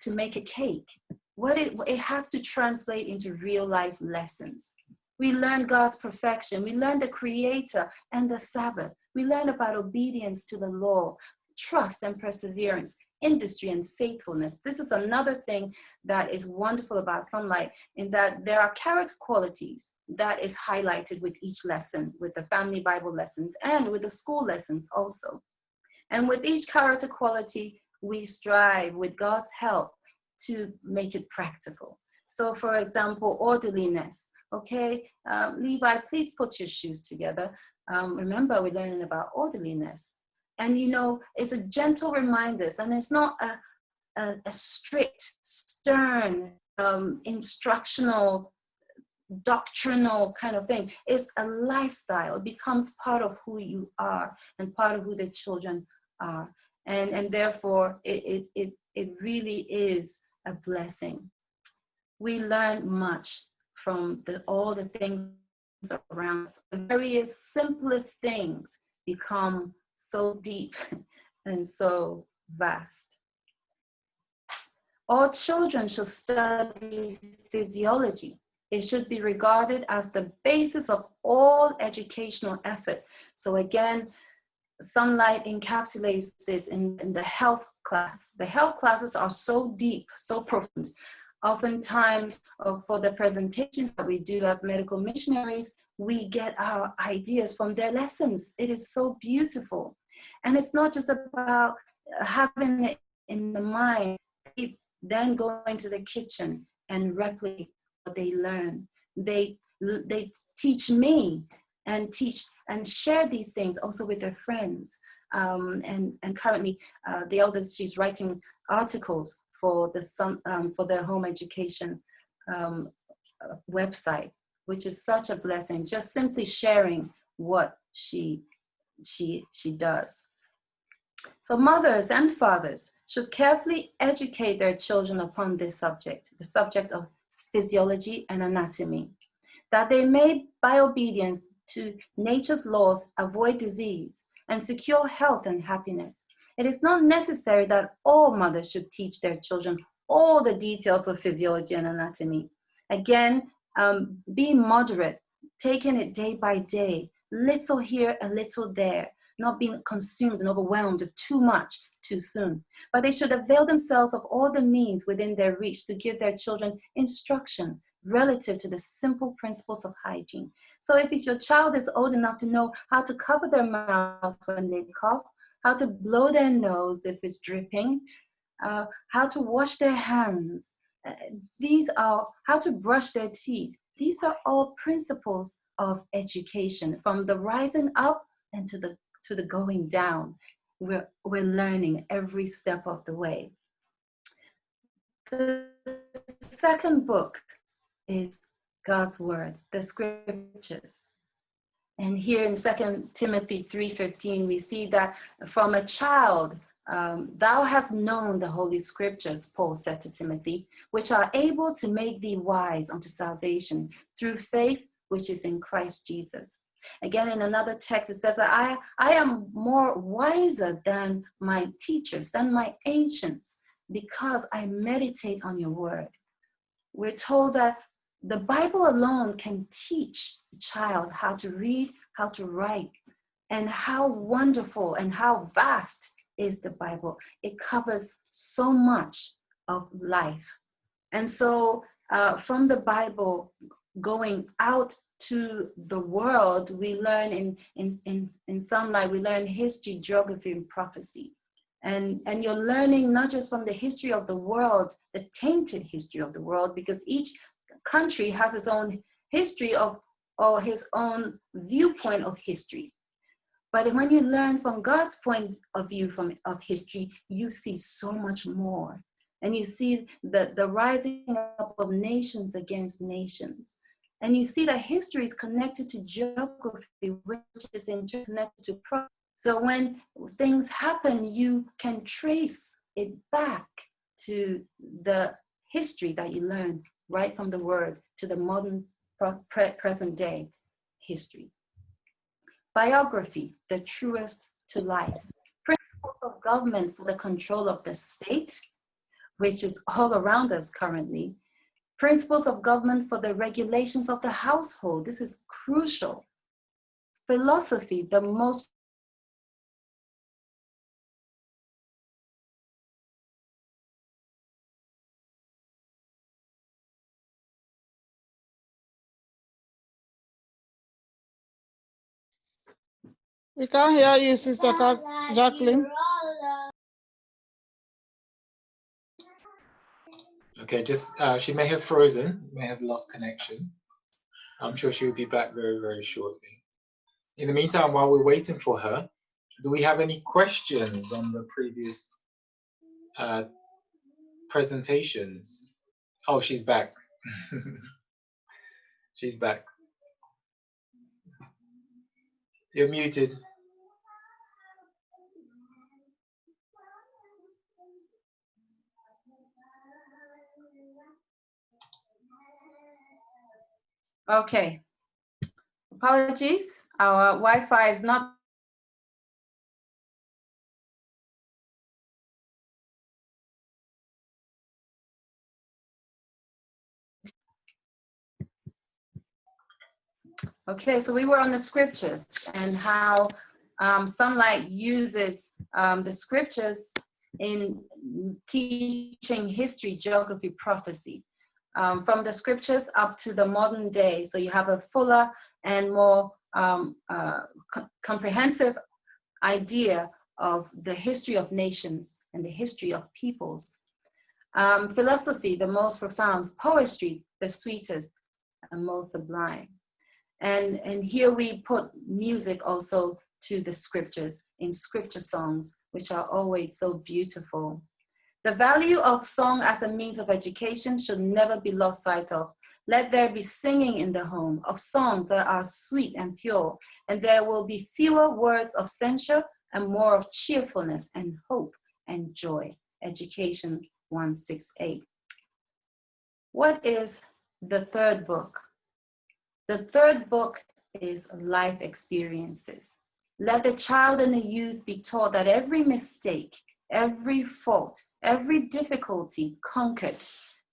to make a cake. It has to translate into real life lessons. We learn God's perfection. We learn the Creator and the Sabbath. We learn about obedience to the law, trust and perseverance, industry and faithfulness. This is another thing that is wonderful about Sunlight, in that there are character qualities that is highlighted with each lesson, with the family Bible lessons and with the school lessons also. And with each character quality, we strive with God's help to make it practical. So for example, orderliness. Okay, Levi, please put your shoes together. Remember, we're learning about orderliness. And you know, it's a gentle reminder, and it's not a strict, stern, instructional, doctrinal kind of thing. It's a lifestyle. It becomes part of who you are and part of who the children are. And therefore, it really is a blessing. We learn much from all the things around us. The very simplest things become so deep and so vast. All children should study physiology. It should be regarded as the basis of all educational effort. So again, Sunlight encapsulates this in the health class. The health classes are so deep, so profound. Oftentimes, for the presentations that we do as medical missionaries, we get our ideas from their lessons. It is so beautiful. And it's not just about having it in the mind, then go into the kitchen and replicate what they learn. They teach me and teach and share these things also with their friends. And currently, the eldest, she's writing articles for the home education website, which is such a blessing, just simply sharing what she does. So mothers and fathers should carefully educate their children upon this subject, the subject of physiology and anatomy, that they may, by obedience to nature's laws, avoid disease and secure health and happiness. It is not necessary that all mothers should teach their children all the details of physiology and anatomy. Again, be moderate, taking it day by day, little here, a little there, not being consumed and overwhelmed with too much too soon. But they should avail themselves of all the means within their reach to give their children instruction relative to the simple principles of hygiene. So if your child is old enough to know how to cover their mouths when they cough, how to blow their nose if it's dripping, how to wash their hands, these are how to brush their teeth. These are all principles of education, from the rising up and to the going down. We're learning every step of the way. The second book is God's Word, the Scriptures. And here in 2 Timothy 3:15, we see that from a child, thou hast known the Holy Scriptures, Paul said to Timothy, which are able to make thee wise unto salvation through faith which is in Christ Jesus. Again, in another text, it says that I am more wiser than my teachers, than my ancients, because I meditate on your word. We're told that the Bible alone can teach a child how to read, how to write, and how wonderful and how vast is the Bible. It covers so much of life. And so from the Bible, going out to the world, we learn in Sunlight, we learn history, geography, and prophecy. And you're learning not just from the history of the world, the tainted history of the world, because each country has its own history or his own viewpoint of history. But when you learn from God's point of view of history, you see so much more. And you see the rising up of nations against nations. And you see that history is connected to geography, which is interconnected to progress. So when things happen, you can trace it back to the history that you learned right from the word to the modern present day history. Biography, the truest to life. Principles of government for the control of the state, which is all around us currently. Principles of government for the regulations of the household. This is crucial. Philosophy, the most We can't hear you, Sister Jacqueline. Okay, just she may have frozen, may have lost connection. I'm sure she will be back very, very shortly. In the meantime, while we're waiting for her, do we have any questions on the previous presentations? Oh, she's back. She's back. You're muted. Okay. Apologies. Our Wi-Fi is not. Okay, so we were on the scriptures and how Sunlight uses the scriptures in teaching history, geography, prophecy, from the scriptures up to the modern day. So you have a fuller and more comprehensive idea of the history of nations and the history of peoples. Philosophy, the most profound. Poetry, the sweetest and most sublime. And here we put music also to the scriptures in scripture songs, which are always so beautiful. The value of song as a means of education should never be lost sight of. Let there be singing in the home of songs that are sweet and pure, and there will be fewer words of censure and more of cheerfulness and hope and joy. Education 168. What is the third book? The third book is life experiences. Let the child and the youth be taught that every mistake, every fault, every difficulty conquered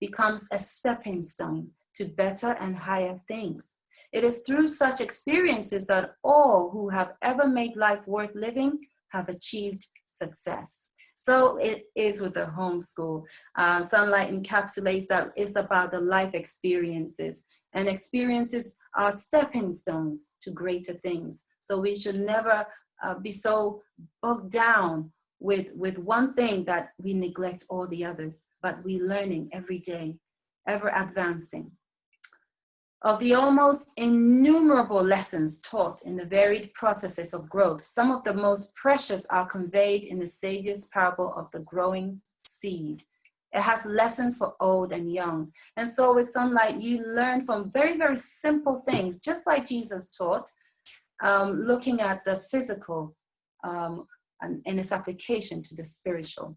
becomes a stepping stone to better and higher things. It is through such experiences that all who have ever made life worth living have achieved success. So it is with the homeschool. Sunlight encapsulates that it's about the life experiences. And experiences are stepping stones to greater things. So we should never be so bogged down with one thing that we neglect all the others, but we learning every day, ever advancing. Of the almost innumerable lessons taught in the varied processes of growth, some of the most precious are conveyed in the Savior's parable of the growing seed. It has lessons for old and young. And so with Sunlight, you learn from very, very simple things, just like Jesus taught, looking at the physical and its application to the spiritual.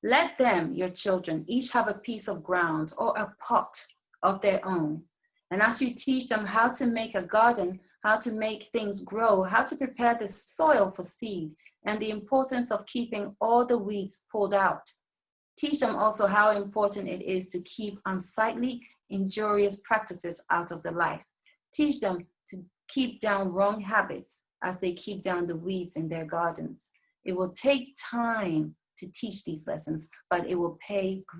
Let them, your children, each have a piece of ground or a pot of their own. And as you teach them how to make a garden, how to make things grow, how to prepare the soil for seed, and the importance of keeping all the weeds pulled out. Teach them also how important it is to keep unsightly, injurious practices out of the life. Teach them to keep down wrong habits as they keep down the weeds in their gardens. It will take time to teach these lessons, but it will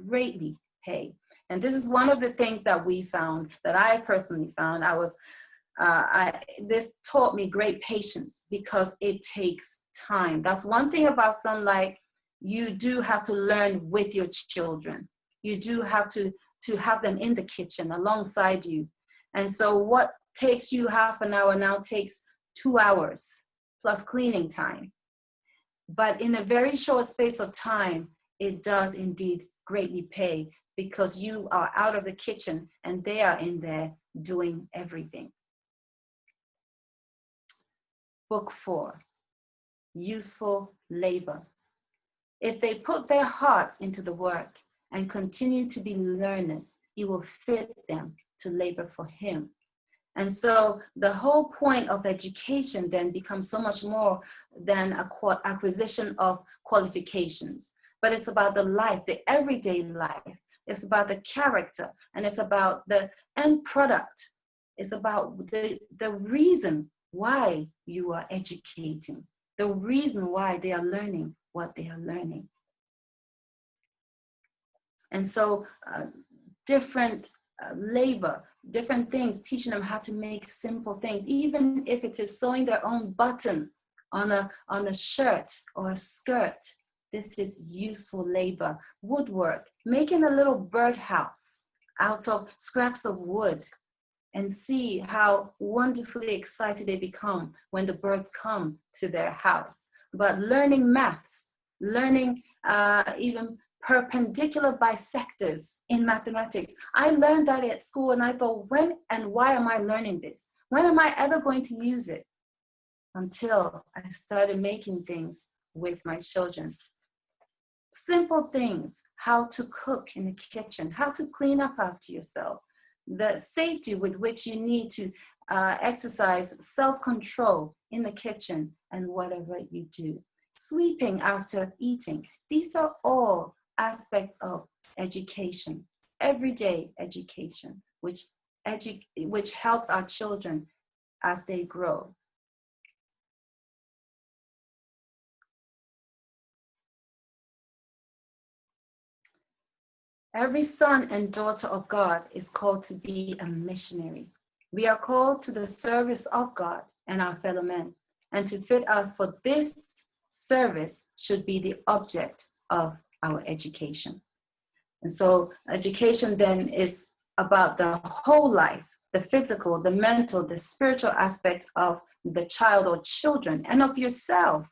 greatly pay. And this is one of the things that we found, that I personally found. This taught me great patience because it takes time. That's one thing about Sunlight. You do have to learn with your children. You do have to have them in the kitchen alongside you. And so what takes you half an hour now takes 2 hours plus cleaning time. But in a very short space of time, it does indeed greatly pay, because you are out of the kitchen and they are in there doing everything. Book 4, useful labor. If they put their hearts into the work and continue to be learners, he will fit them to labor for him. And so the whole point of education then becomes so much more than acquisition of qualifications. But it's about the life, the everyday life. It's about the character, and it's about the end product. It's about the reason why you are educating, the reason why they are learning what they are learning. And so different labor, different things, teaching them how to make simple things, even if it is sewing their own button on a shirt or a skirt. This is useful labor. Woodwork, making a little birdhouse out of scraps of wood, and see how wonderfully excited they become when the birds come to their house. But learning maths, learning even perpendicular bisectors in mathematics. I learned that at school, and I thought, when and why am I learning this? When am I ever going to use it? Until I started making things with my children. Simple things, how to cook in the kitchen, how to clean up after yourself, the safety with which you need to exercise self-control in the kitchen and whatever you do. Sweeping after eating. These are all aspects of education, everyday education, which helps our children as they grow. Every son and daughter of God is called to be a missionary. We are called to the service of God and our fellow men, and to fit us for this service should be the object of our education. And so education then is about the whole life, the physical, the mental, the spiritual aspect of the child or children, and of yourself.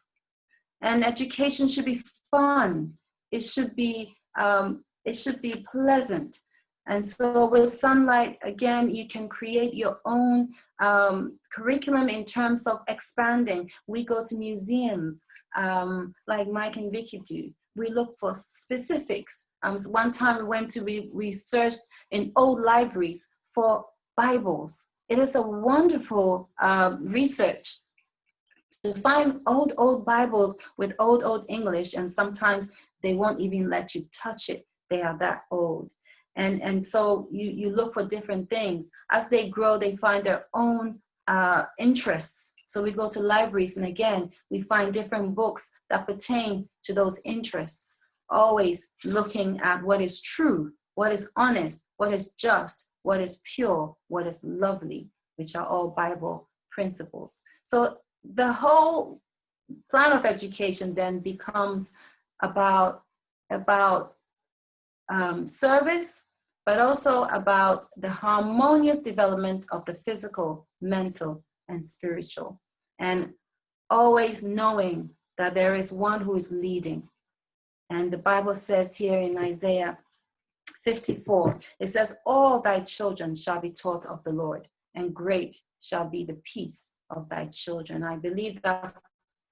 And education should be fun. It should be pleasant. And so with Sunlight, again, you can create your own curriculum in terms of expanding. We go to museums, like Mike and Vicky do. We look for specifics. One time we searched in old libraries for Bibles. It is a wonderful research to find old Bibles with old English, and sometimes they won't even let you touch it. They are that old. And so you look for different things. As they grow, they find their own interests. So we go to libraries, and again, we find different books that pertain to those interests, always looking at what is true, what is honest, what is just, what is pure, what is lovely, which are all Bible principles. So the whole plan of education then becomes about service, but also about the harmonious development of the physical, mental, and spiritual. And always knowing that there is one who is leading. And the Bible says here in Isaiah 54, it says, all thy children shall be taught of the Lord, and great shall be the peace of thy children. I believe that's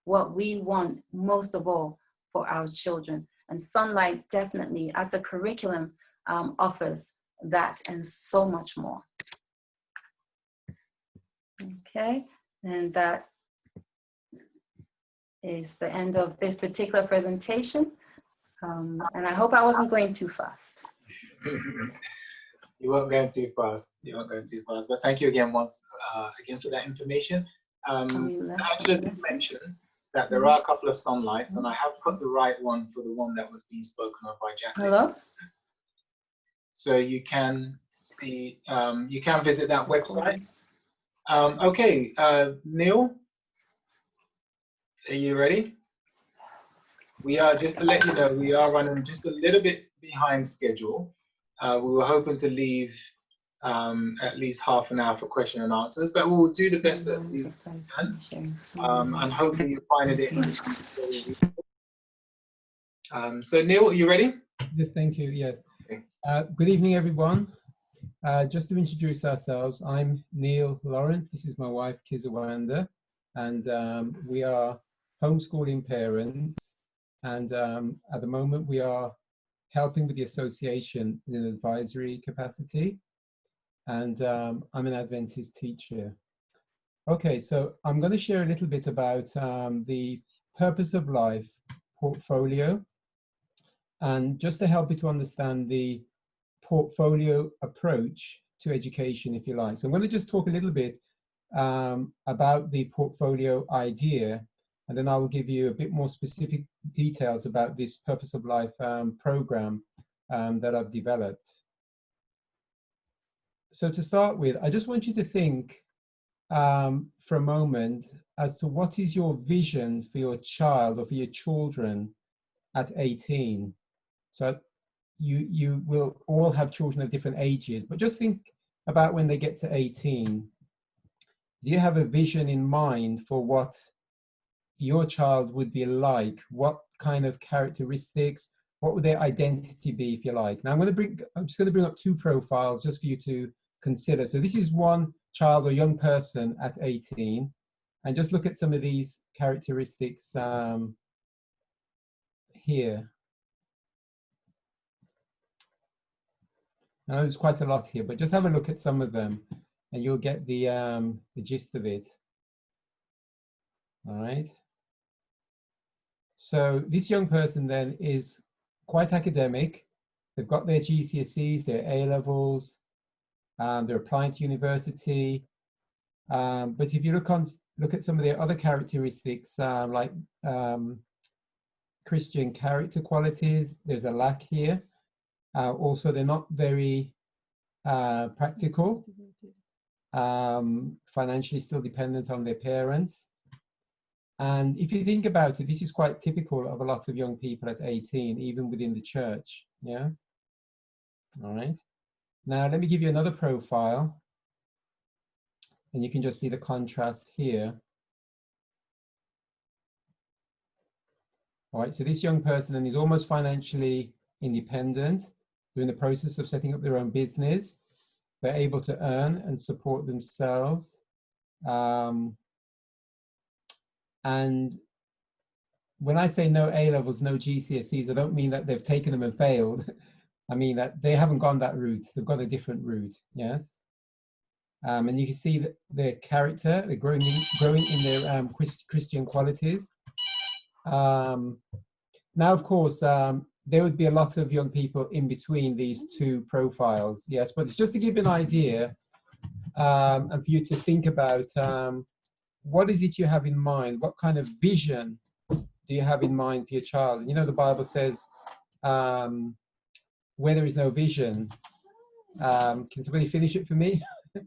what we want most of all for our children. And Sunlight definitely, as a curriculum, offers that and so much more. Okay, and that is the end of this particular presentation. And I hope I wasn't going too fast. You weren't going too fast. You weren't going too fast. But thank you again again for that information. Angela did mention that there are a couple of Sunlights, and I have put the right one for the one that was being spoken of by Jacqueline. Hello? So you can see, you can visit that website. Okay, Neil, Are you ready? We are, just to let you know, we are running just a little bit behind schedule. We were hoping to leave at least half an hour for question and answers, but we'll do the best that we can. And hopefully you'll find it interesting. So Neil, are you ready? Yes, thank you. Yes. Okay. Good evening, everyone. Just to introduce ourselves, I'm Neil Lawrence. This is my wife, Kizawanda, and we are homeschooling parents. And at the moment, we are helping with the association in an advisory capacity. And I'm an Adventist teacher. Okay, so I'm going to share a little bit about the Purpose of Life portfolio. And just to help you to understand the portfolio approach to education, if you like. So I'm going to just talk a little bit about the portfolio idea, and then I will give you a bit more specific details about this Purpose of Life program that I've developed. So to start with, I just want you to think for a moment as to what is your vision for your child or for your children at 18. So you will all have children of different ages, but just think about when they get to 18. Do you have a vision in mind for what your child would be like? What kind of characteristics? What would their identity be, if you like? Now I'm just going to bring up two profiles just for you to consider. So this is one child or young person at 18, and just look at some of these characteristics here. Now there's quite a lot here, but just have a look at some of them and you'll get the gist of it. All right. So this young person then is quite academic. They've got their GCSEs, their A-levels, they're applying to university. But if you look at some of their other characteristics, like Christian character qualities, there's a lack here. Also, they're not very practical, financially still dependent on their parents. And if you think about it, this is quite typical of a lot of young people at 18, even within the church. Yes. All right. Now, let me give you another profile. And you can just see the contrast here. All right. So this young person and is almost financially independent. They're in the process of setting up their own business. They're able to earn and support themselves. And when I say no A-levels, no GCSEs, I don't mean that they've taken them and failed. I mean that they haven't gone that route. They've got a different route, yes? And you can see that their character, they're growing in their Christian qualities. Now, of course, there would be a lot of young people in between these two profiles, yes, but it's just to give you an idea and for you to think about what is it you have in mind? What kind of vision do you have in mind for your child? And you know, the Bible says, where there is no vision, can somebody finish it for me? It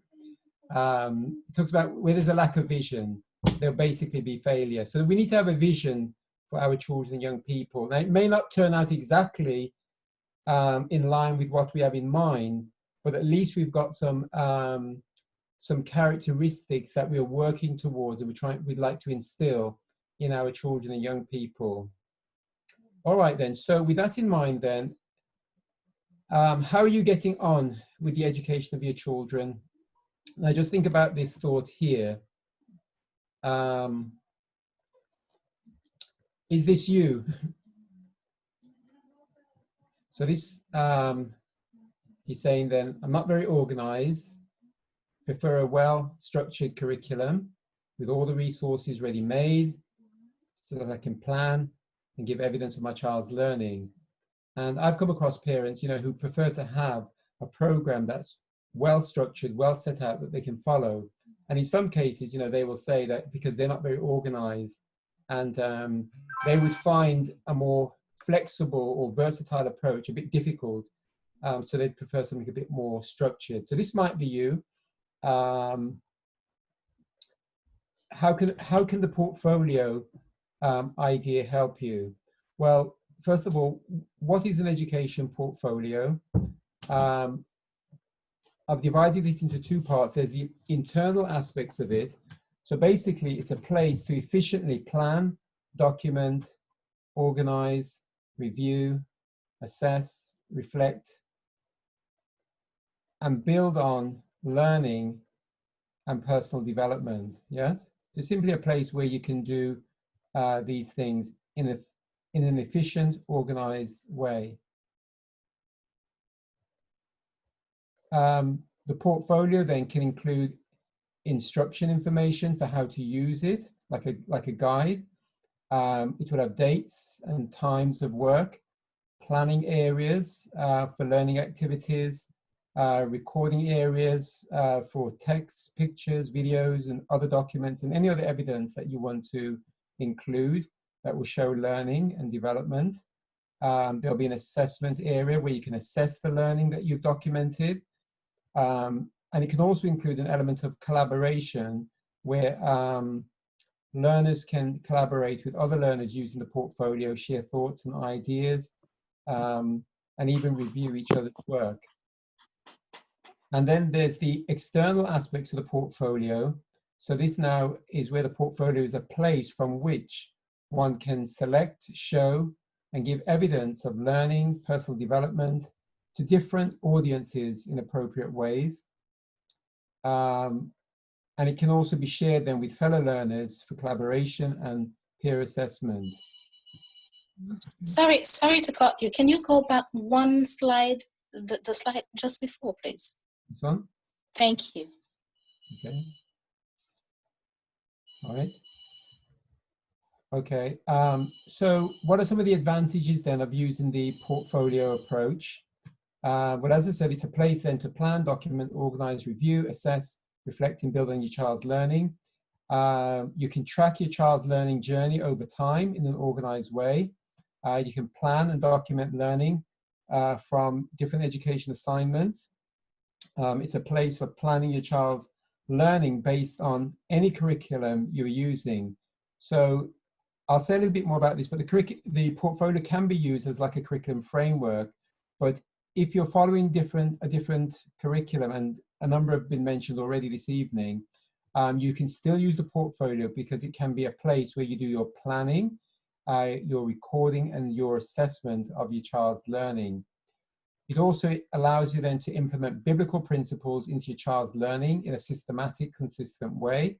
talks about where there's a lack of vision, there'll basically be failure. So we need to have a vision for our children and young people. Now, it may not turn out exactly in line with what we have in mind, but at least we've got some characteristics that we're working towards and we'd like to instill in our children and young people. All right then, so with that in mind then, how are you getting on with the education of your children? Now just think about this thought here. Is this you? So this, he's saying then, I'm not very organized, prefer a well-structured curriculum with all the resources ready-made so that I can plan and give evidence of my child's learning. And I've come across parents, you know, who prefer to have a program that's well-structured, well set out that they can follow. And in some cases, you know, they will say that because they're not very organized and they would find a more flexible or versatile approach a bit difficult. So they'd prefer something a bit more structured. So this might be you. How can the portfolio idea help you? Well, first of all, what is an education portfolio? I've divided it into two parts. There's the internal aspects of it. So basically, it's a place to efficiently plan, document, organize, review, assess, reflect, and build on learning and personal development. Yes? It's simply a place where you can do these things in an efficient, organized way. The portfolio then can include instruction information for how to use it, like a guide. It will have dates and times of work, planning areas for learning activities, recording areas for text, pictures, videos, and other documents, and any other evidence that you want to include that will show learning and development. There'll be an assessment area where you can assess the learning that you've documented. And it can also include an element of collaboration where learners can collaborate with other learners using the portfolio, share thoughts and ideas, and even review each other's work. And then there's the external aspects of the portfolio. So this now is where the portfolio is a place from which one can select, show, and give evidence of learning, personal development to different audiences in appropriate ways. And it can also be shared then with fellow learners for collaboration and peer assessment. Sorry to cut you. Can you go back one slide, the slide just before, please? This one? Thank you. Okay. All right. Okay. So what are some of the advantages then of using the portfolio approach? Well, as I said, it's a place then to plan, document, organize, review, assess, reflect, and build on your child's learning. You can track your child's learning journey over time in an organized way. You can plan and document learning from different education assignments. It's a place for planning your child's learning based on any curriculum you're using. So I'll say a little bit more about this, but the portfolio can be used as like a curriculum framework. But if you're following a different curriculum, and a number have been mentioned already this evening, you can still use the portfolio because it can be a place where you do your planning, your recording, and your assessment of your child's learning. It also allows you then to implement biblical principles into your child's learning in a systematic, consistent way.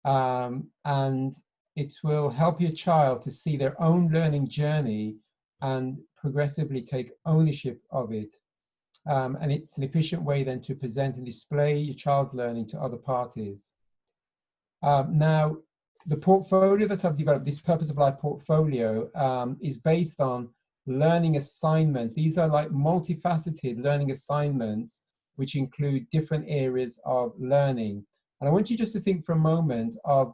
And it will help your child to see their own learning journey and progressively take ownership of it. And it's an efficient way then to present and display your child's learning to other parties. Now, the portfolio that I've developed, this Purpose of Life portfolio, is based on learning assignments. These are like multifaceted learning assignments, which include different areas of learning. And I want you just to think for a moment of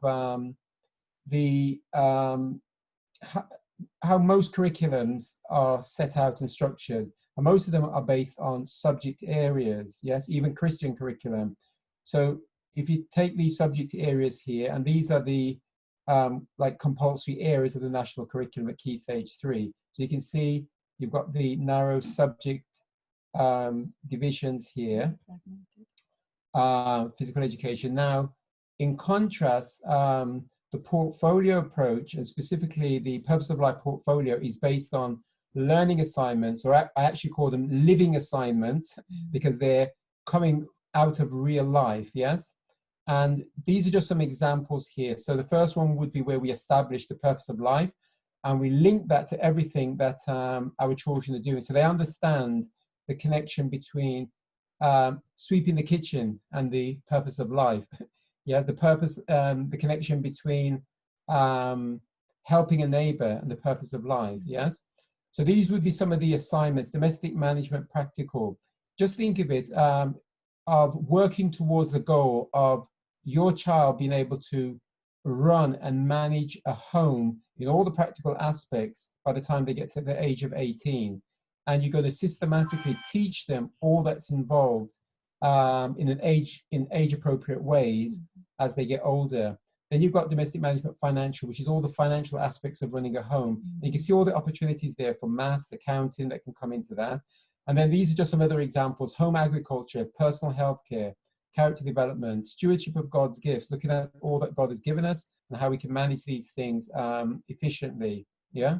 how most curriculums are set out and structured. And most of them are based on subject areas, yes, even Christian curriculum. So if you take these subject areas here, and these are the like compulsory areas of the national curriculum at Key Stage 3. So you can see you've got the narrow subject divisions here, physical education. Now, in contrast, the portfolio approach, and specifically the Purpose of Life portfolio, is based on learning assignments, or I actually call them living assignments, because they're coming out of real life, yes? And these are just some examples here. So the first one would be where we establish the purpose of life, and we link that to everything that our children are doing. So they understand the connection between sweeping the kitchen and the purpose of life. Yeah, the purpose, the connection between helping a neighbor and the purpose of life, yes? So these would be some of the assignments: domestic management, practical. Just think of it, of working towards the goal of your child being able to run and manage a home in all the practical aspects by the time they get to the age of 18. And you're going to systematically teach them all that's involved in age appropriate ways as they get older. Then you've got domestic management financial, which is all the financial aspects of running a home. And you can see all the opportunities there for maths, accounting that can come into that. And then these are just some other examples: home agriculture, personal health care, character development, stewardship of God's gifts, looking at all that God has given us and how we can manage these things efficiently. Yeah.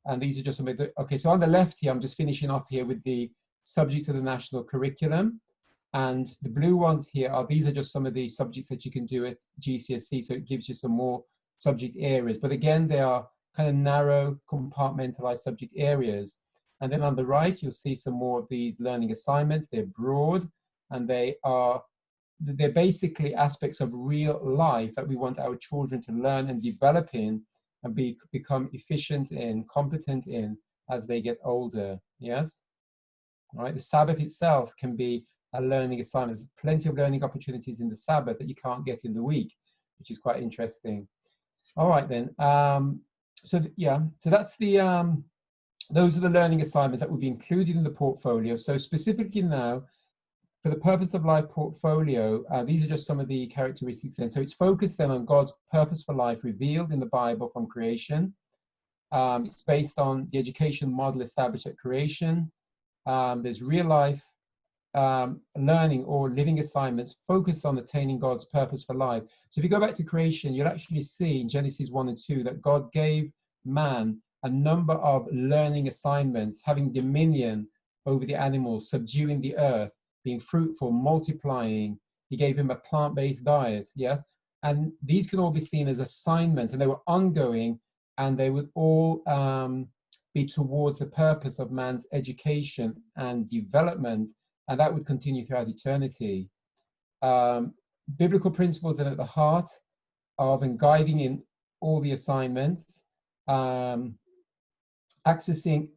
And these are just some of the, okay, so on the left here, I'm just finishing off here with the subjects of the national curriculum. And the blue ones here are, these are just some of the subjects that you can do at GCSE. So it gives you some more subject areas. But again, they are kind of narrow, compartmentalized subject areas. And then on the right, you'll see some more of these learning assignments. They're broad, and they're basically aspects of real life that we want our children to learn and develop in and become efficient in, competent in as they get older. Yes? All right. The Sabbath itself can be a learning assignment. There's plenty of learning opportunities in the Sabbath that you can't get in the week, which is quite interesting. All right then. So that's the those are the learning assignments that will be included in the portfolio. So specifically now, for the Purpose of Life portfolio, these are just some of the characteristics then. So it's focused then on God's purpose for life revealed in the Bible from creation. It's based on the education model established at creation. There's real life learning or living assignments focused on attaining God's purpose for life. So if you go back to creation, you'll actually see in Genesis 1 and 2 that God gave man a number of learning assignments, having dominion over the animals, subduing the earth, being fruitful, multiplying. He gave him a plant-based diet, yes? And these can all be seen as assignments, and they were ongoing, and they would all be towards the purpose of man's education and development, and that would continue throughout eternity. Biblical principles then at the heart of and guiding in all the assignments, accessing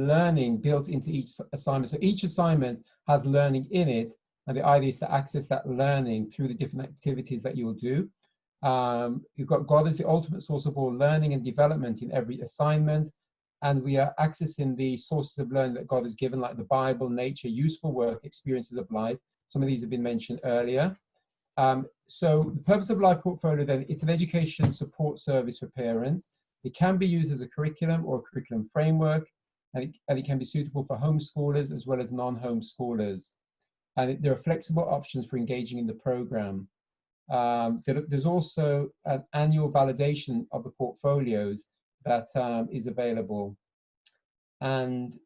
learning built into each assignment. So each assignment has learning in it, and the idea is to access that learning through the different activities that you will do. You've got God as the ultimate source of all learning and development in every assignment, and we are accessing the sources of learning that God has given, like the Bible, nature, useful work, experiences of life. Some of these have been mentioned earlier. So the Purpose of Life portfolio then, it's an education support service for parents. It can be used as a curriculum or a curriculum framework, and it can be suitable for homeschoolers as well as non-homeschoolers. And there are flexible options for engaging in the program. There's also an annual validation of the portfolios that is available. And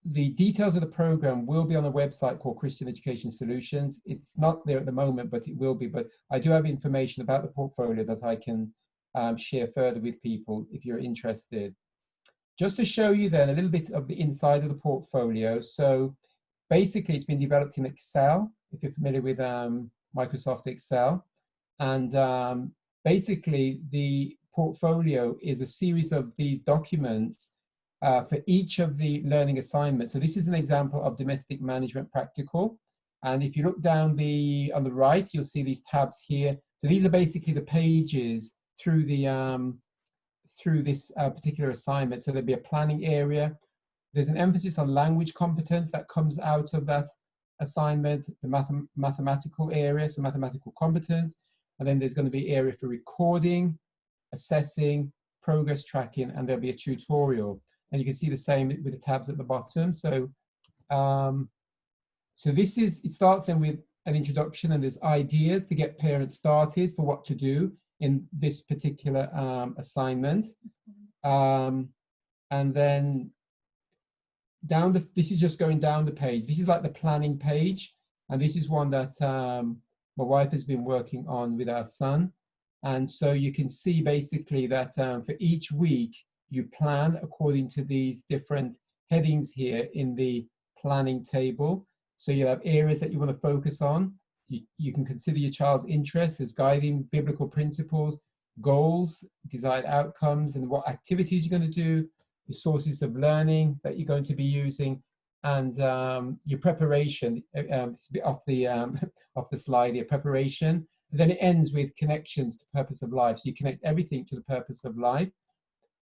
the details of the program will be on a website called Christian Education Solutions. It's not there at the moment, but it will be. But I do have information about the portfolio that I can share further with people if you're interested. Just to show you then a little bit of the inside of the portfolio. So basically it's been developed in Excel, if you're familiar with Microsoft Excel. And basically the portfolio is a series of these documents for each of the learning assignments. So this is an example of domestic management practical. And if you look down on the right, you'll see these tabs here. So these are basically the pages through the through this particular assignment. So there'll be a planning area. There's an emphasis on language competence that comes out of that assignment, the mathematical area, so mathematical competence. And then there's going to be area for recording, assessing, progress tracking, and there'll be a tutorial. And you can see the same with the tabs at the bottom. So, so this is, it starts then with an introduction, and there's ideas to get parents started for what to do in this particular assignment. And then down this is just going down the page. This is like the planning page. And this is one that my wife has been working on with our son. And so you can see basically that for each week, you plan according to these different headings here in the planning table. So you have areas that you want to focus on. You can consider your child's interests as guiding biblical principles, goals, desired outcomes, and what activities you're going to do, your sources of learning that you're going to be using, and your preparation. It's a bit off the slide here, preparation. And then it ends with connections to purpose of life. So you connect everything to the purpose of life.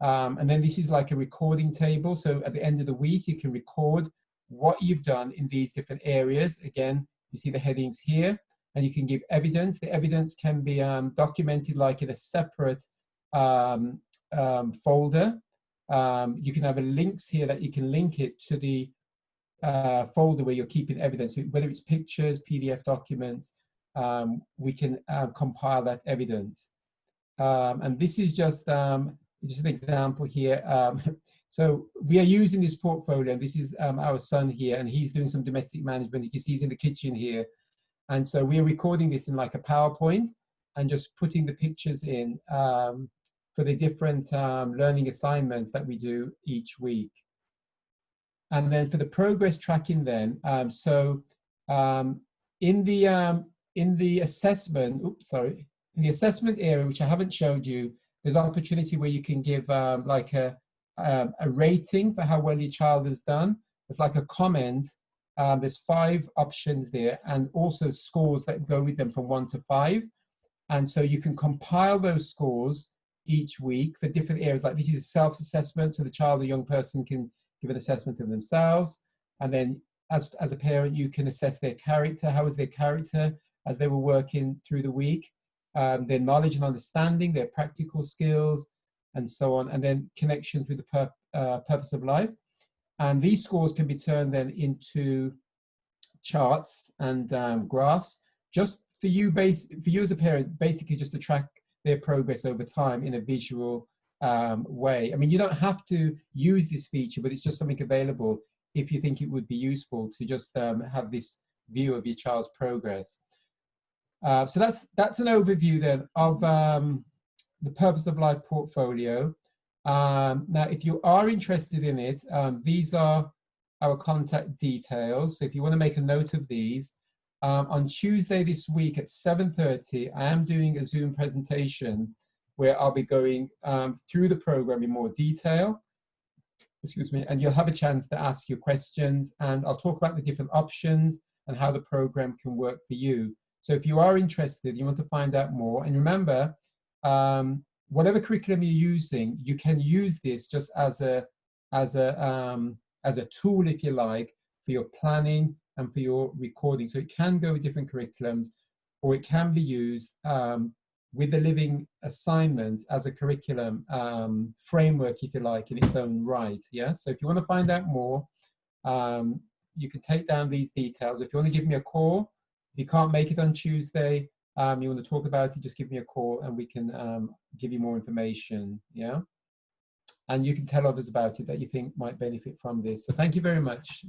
And then this is like a recording table. So at the end of the week, you can record what you've done in these different areas. Again, you see the headings here, and you can give evidence. The evidence can be documented like in a separate folder. You can have links here that you can link it to the folder where you're keeping evidence, whether it's pictures, PDF documents. We can compile that evidence. And this is just an example here. So we are using this portfolio. This is our son here, and he's doing some domestic management. You can see he's in the kitchen here. And so we're recording this in like a PowerPoint and just putting the pictures in for the different learning assignments that we do each week. And then for the progress tracking then, in the assessment, in the assessment area, which I haven't showed you, there's an opportunity where you can give like a rating for how well your child has done. It's like a comment. There's 5 options there, and also scores that go with them from 1 to 5. And so you can compile those scores each week for different areas. Like this is a self-assessment, so the child or young person can give an assessment of themselves. And then as a parent, you can assess their character. How was their character as they were working through the week? Their knowledge and understanding, their practical skills, and so on. And then connections with the purpose of life. And these scores can be turned then into charts and graphs, just for you as a parent, basically just to track their progress over time in a visual way. I mean, you don't have to use this feature, but it's just something available if you think it would be useful to just have this view of your child's progress. So that's an overview then of the Purpose of Life portfolio. Now, if you are interested in it, these are our contact details. So if you want to make a note of these, on Tuesday this week at 7:30, I am doing a Zoom presentation where I'll be going through the program in more detail. Excuse me, and you'll have a chance to ask your questions, and I'll talk about the different options and how the program can work for you. So if you are interested, you want to find out more, and remember, whatever curriculum you're using, you can use this just as a tool, if you like, for your planning and for your recording. So it can go with different curriculums, or it can be used with the living assignments as a curriculum framework, if you like, in its own right. Yeah. So if you want to find out more, you can take down these details. If you want to give me a call, if you can't make it on Tuesday, you want to talk about it, just give me a call and we can give you more information. Yeah. And you can tell others about it that you think might benefit from this. So thank you very much.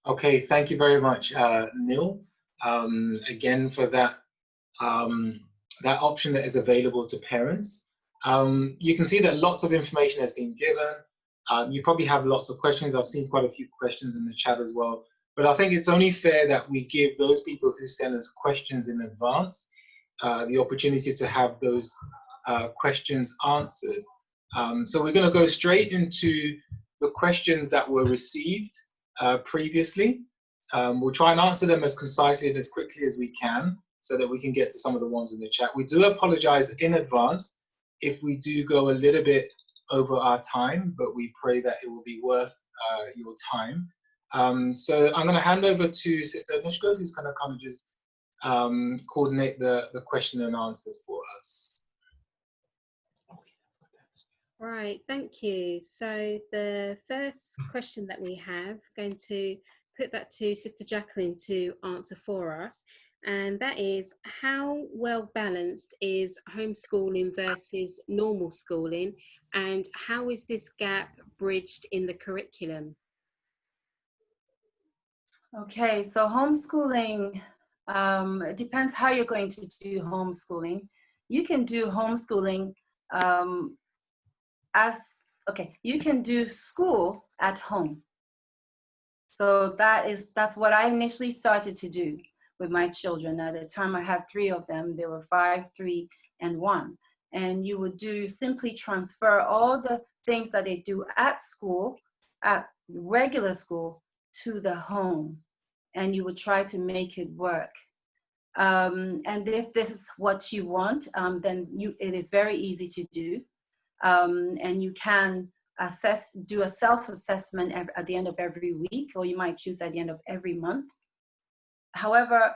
Okay, thank you very much, Neil. Again, for that that option that is available to parents. You can see that lots of information has been given. You probably have lots of questions. I've seen quite a few questions in the chat as well. But I think it's only fair that we give those people who send us questions in advance the opportunity to have those questions answered. So we're going to go straight into the questions that were received previously. We'll try and answer them as concisely and as quickly as we can so that we can get to some of the ones in the chat. We do apologize in advance if we do go a little bit over our time, but we pray that it will be worth your time. So I'm going to hand over to Sister Anushka, who's going to kind of just coordinate the question and answers for us. Right, thank you. So the first question that we have, going to put that to Sister Jacqueline to answer for us, and that is, how well balanced is homeschooling versus normal schooling, and how is this gap bridged in the curriculum? Okay, so homeschooling, it depends how you're going to do homeschooling. You can do homeschooling you can do school at home. So that's what I initially started to do with my children. At the time I had 3 of them. They were 5, 3, and 1. And you would simply transfer all the things that they do at school, at regular school, to the home. And you would try to make it work. And if this is what you want, then it is very easy to do. And you can do a self-assessment at the end of every week, or you might choose at the end of every month. However,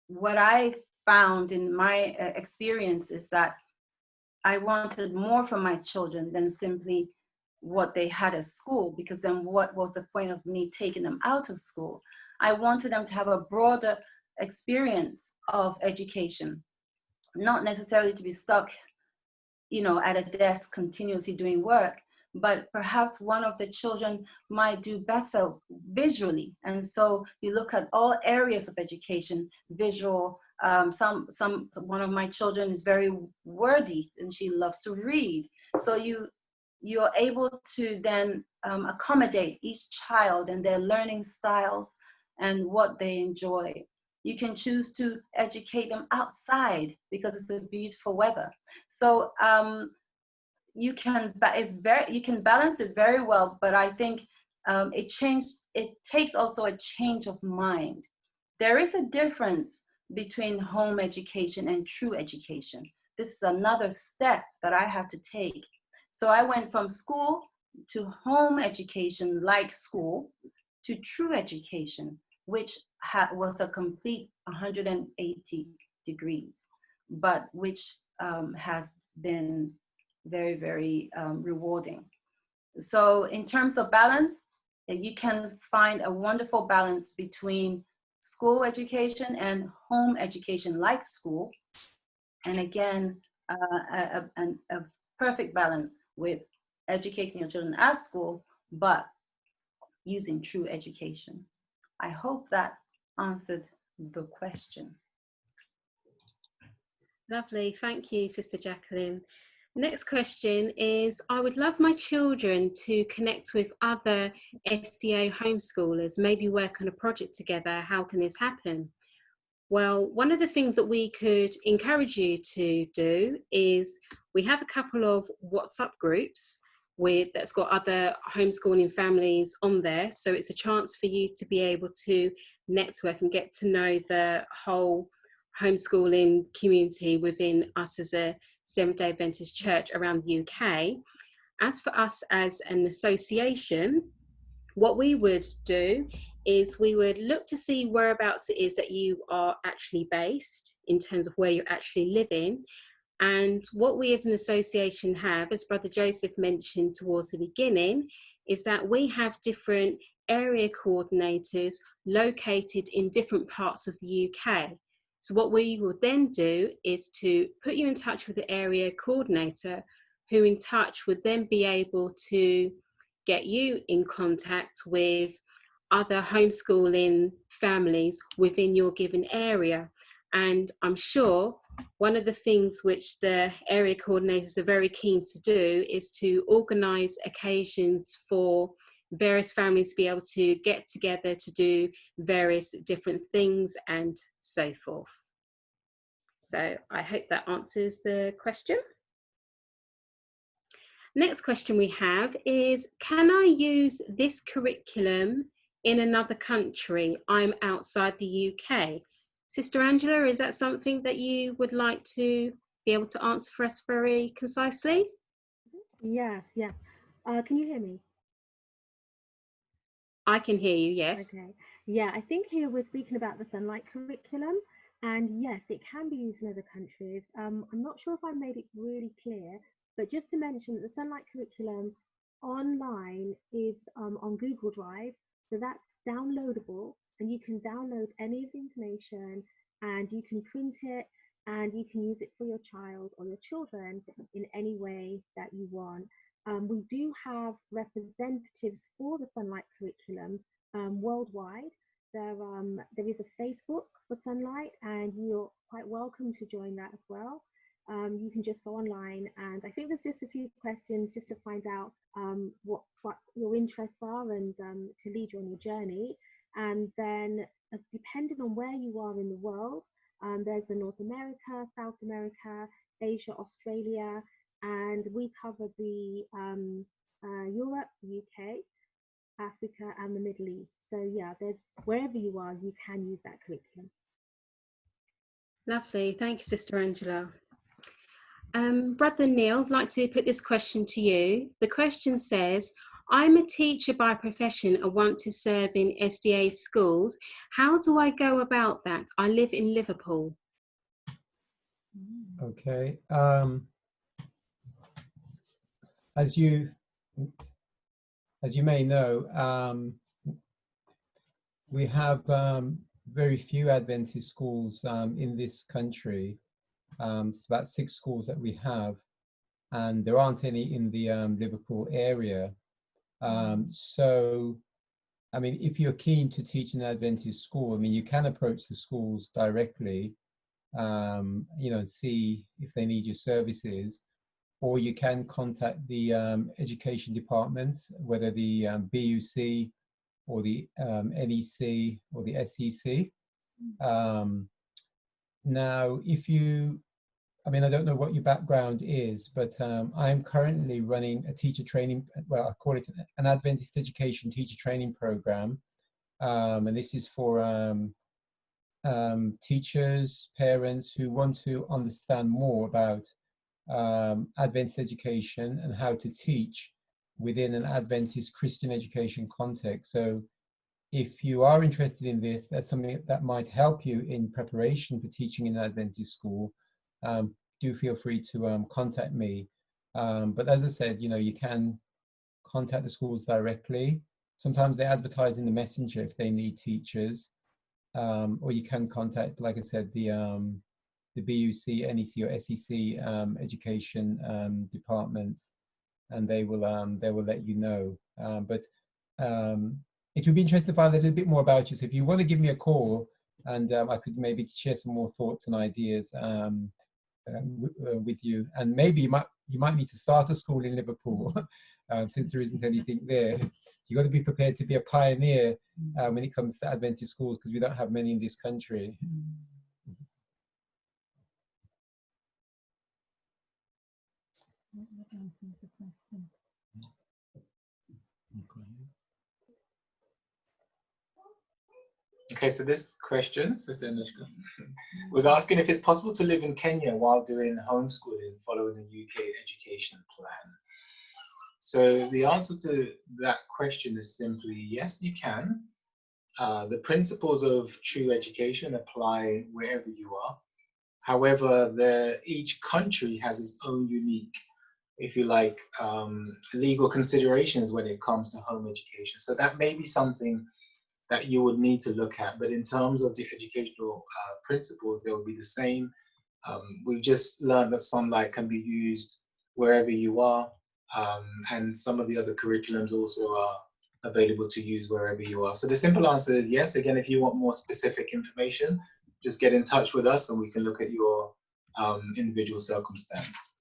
what I found in my experience is that I wanted more from my children than simply what they had at school, because then what was the point of me taking them out of school? I wanted them to have a broader experience of education, not necessarily to be stuck, you know, at a desk continuously doing work, but perhaps one of the children might do better visually. And so you look at all areas of education, visual. One of my children is very wordy and she loves to read. So you're able to then accommodate each child and their learning styles and what they enjoy. You can choose to educate them outside because it's a beautiful weather. So you can balance it very well, but I think it takes also a change of mind. There is a difference between home education and true education. This is another step that I have to take. So I went from school to home education, like school, to true education, which was a complete 180 degrees, but which has been very, very rewarding. So in terms of balance, you can find a wonderful balance between school education and home education, like school. And again, a perfect balance with educating your children at school, but using true education. I hope that answered the question. Lovely, thank you, Sister Jacqueline. Next question is, I would love my children to connect with other SDA homeschoolers, maybe work on a project together. How can this happen? Well, one of the things that we could encourage you to do is we have a couple of WhatsApp groups that's got other homeschooling families on there. So it's a chance for you to be able to network and get to know the whole homeschooling community within us as a Seventh-day Adventist church around the UK. As for us as an association, what we would do is we would look to see whereabouts it is that you are actually based in terms of where you're actually living. And what we as an association have, as Brother Joseph mentioned towards the beginning, is that we have different area coordinators located in different parts of the UK. So what we will then do is to put you in touch with the area coordinator, who in touch would then be able to get you in contact with other homeschooling families within your given area. And I'm sure one of the things which the area coordinators are very keen to do is to organise occasions for various families to be able to get together to do various different things and so forth. So I hope that answers the question. Next question we have is, can I use this curriculum in another country? I'm outside the UK. Sister Angela, is that something that you would like to be able to answer for us very concisely? Yes, yeah. Can you hear me? I can hear you, yes. Okay. Yeah, I think here we're speaking about the Sunlight curriculum, and yes, it can be used in other countries. I'm not sure if I made it really clear, but just to mention that the Sunlight curriculum online is on Google Drive, so that's downloadable, and you can download any of the information, and you can print it, and you can use it for your child or your children in any way that you want. We do have representatives for the Sunlight curriculum worldwide. There is a Facebook for Sunlight, and you're quite welcome to join that as well. You can just go online, and I think there's just a few questions just to find out what your interests are, and to lead you on your journey. And then depending on where you are in the world, there's a North America, South America, Asia, Australia, and we cover the Europe, UK, Africa, and the Middle East. So yeah, there's wherever you are, you can use that curriculum. Lovely, thank you, Sister Angela. Brother Neil, I'd like to put this question to you. The question says, I'm a teacher by profession and want to serve in SDA schools. How do I go about that? I live in Liverpool. Okay. As you may know, we have very few Adventist schools in this country. It's about 6 schools that we have, and there aren't any in the Liverpool area. So, I mean, if you're keen to teach in an Adventist school, I mean, you can approach the schools directly, you know, see if they need your services, or you can contact the education departments, whether the BUC or the NEC or the SEC. Now, if you, I mean, I don't know what your background is, but I'm currently running a teacher training, well, I call it an Adventist education teacher training program. And this is for teachers, parents who want to understand more about Adventist education and how to teach within an Adventist Christian education context. So if you are interested in this, that's something that might help you in preparation for teaching in an Adventist school. Do feel free to contact me. But as I said, you know, you can contact the schools directly. Sometimes they advertise in the messenger if they need teachers, or you can contact, like I said, the BUC, NEC, or SEC education departments, and they will let you know. But it would be interesting to find a little bit more about you. So if you want to give me a call, and I could maybe share some more thoughts and ideas with you, and maybe you might need to start a school in Liverpool since there isn't anything there. You've got to be prepared to be a pioneer when it comes to Adventist schools, because we don't have many in this country. Okay, so this question, Sister Anushka, was asking if it's possible to live in Kenya while doing homeschooling following the UK education plan. So the answer to that question is simply yes, you can. The principles of true education apply wherever you are. However, each country has its own unique, if you like, legal considerations when it comes to home education. So that may be something that you would need to look at, but in terms of the educational principles, they will be the same. We've just learned that Sunlight can be used wherever you are, and some of the other curriculums also are available to use wherever you are. So the simple answer is yes. Again, if you want more specific information, just get in touch with us and we can look at your individual circumstance.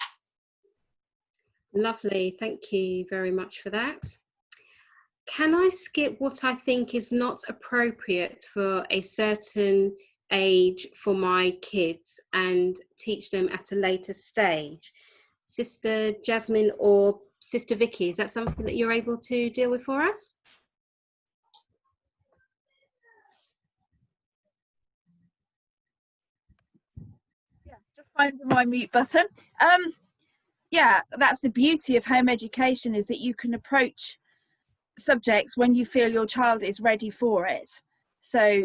Lovely, thank you very much for that. Can I skip what I think is not appropriate for a certain age for my kids and teach them at a later stage? Sister Jasmine or Sister Vicky, is that something that you're able to deal with for us? Yeah, just finding my mute button. Yeah, that's the beauty of home education, is that you can approach subjects when you feel your child is ready for it. So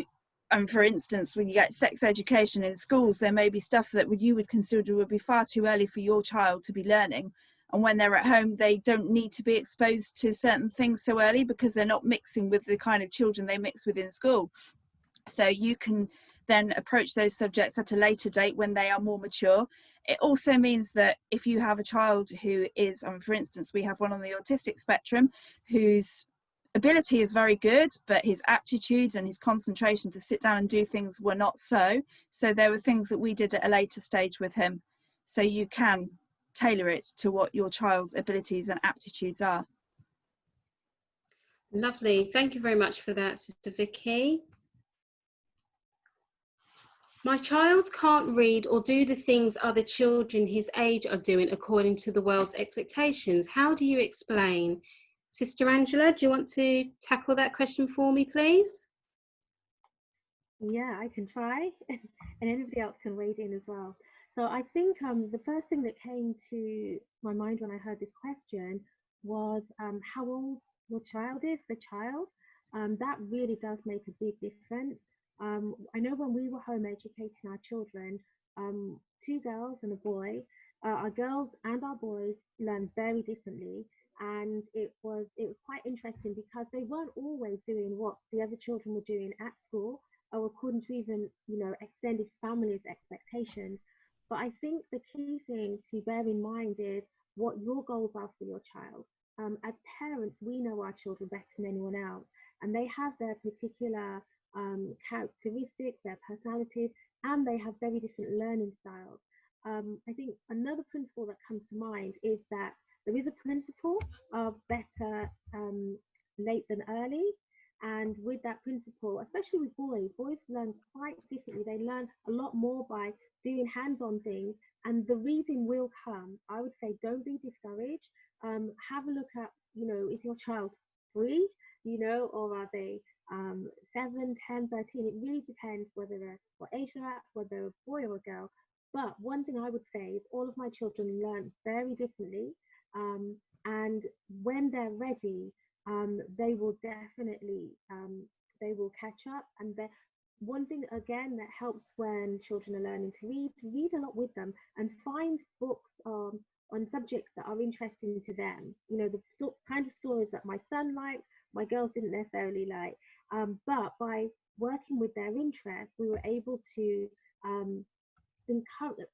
for instance, when you get sex education in schools, there may be stuff that you would consider would be far too early for your child to be learning, and when they're at home they don't need to be exposed to certain things so early because they're not mixing with the kind of children they mix with in school. So you can then approach those subjects at a later date when they are more mature. It also means that if you have a child who is, for instance, we have one on the autistic spectrum whose ability is very good, but his aptitudes and his concentration to sit down and do things were not so. So there were things that we did at a later stage with him. So you can tailor it to what your child's abilities and aptitudes are. Lovely, thank you very much for that, Sister Vicky. My child can't read or do the things other children his age are doing according to the world's expectations. How do you explain? Sister Angela, do you want to tackle that question for me, please? Yeah, I can try, and anybody else can wade in as well. So I think the first thing that came to my mind when I heard this question was how old your child is, the child. That really does make a big difference. I know when we were home educating our children, two girls and a boy, our girls and our boys learned very differently. And it was quite interesting because they weren't always doing what the other children were doing at school, or according to even extended families' expectations. But I think the key thing to bear in mind is what your goals are for your child. As parents, we know our children better than anyone else, and they have their particular characteristics, their personalities, and they have very different learning styles. I think another principle that comes to mind is that there is a principle of better late than early. And with that principle, especially with boys learn quite differently. They learn a lot more by doing hands-on things, and the reading will come. I would say don't be discouraged. Have a look at, is your child 3, or are they 7, 10, 13? It really depends what age they're at, whether they're a boy or a girl. But one thing I would say is all of my children learn very differently. And when they're ready, they will definitely they will catch up. And one thing again that helps when children are learning to read a lot with them and find books on subjects that are interesting to them. The kind of stories that my son liked, my girls didn't necessarily like. But by working with their interests, we were able to encourage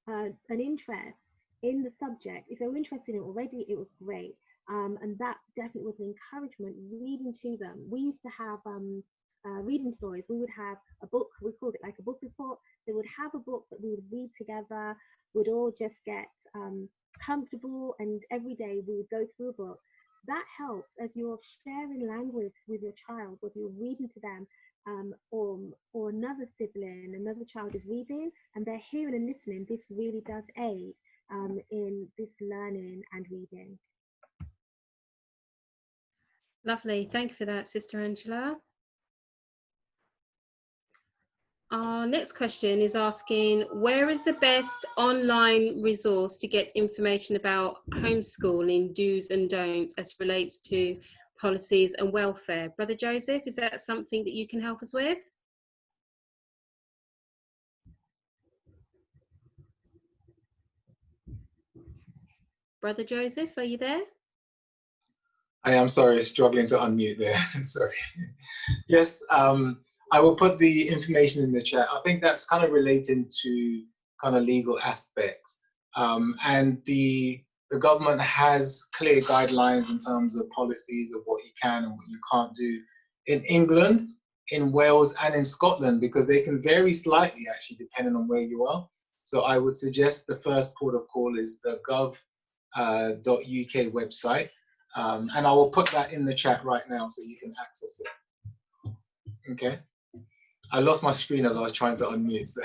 an interest in the subject. If they were interested in it already, it was great. And that definitely was an encouragement, reading to them. We used to have reading stories. We would have a book, we called it like a book report. They would have a book that we would read together. We'd all just get comfortable, and every day we would go through a book. That helps as you're sharing language with your child, whether you're reading to them or another sibling, another child is reading, and they're hearing and listening. This really does aid in this learning and reading. Lovely, thank you for that, Sister Angela. Our next question is asking, where is the best online resource to get information about homeschooling do's and don'ts as relates to policies and welfare? Brother Joseph, is that something that you can help us with? Brother Joseph, are you there? I am sorry, struggling to unmute there. Sorry. Yes, I will put the information in the chat. I think that's kind of relating to kind of legal aspects. And the government has clear guidelines in terms of policies of what you can and what you can't do in England, in Wales, and in Scotland, because they can vary slightly actually depending on where you are. So I would suggest the first port of call is the gov.uk website. And I will put that in the chat right now so you can access it. Okay. I lost my screen as I was trying to unmute. So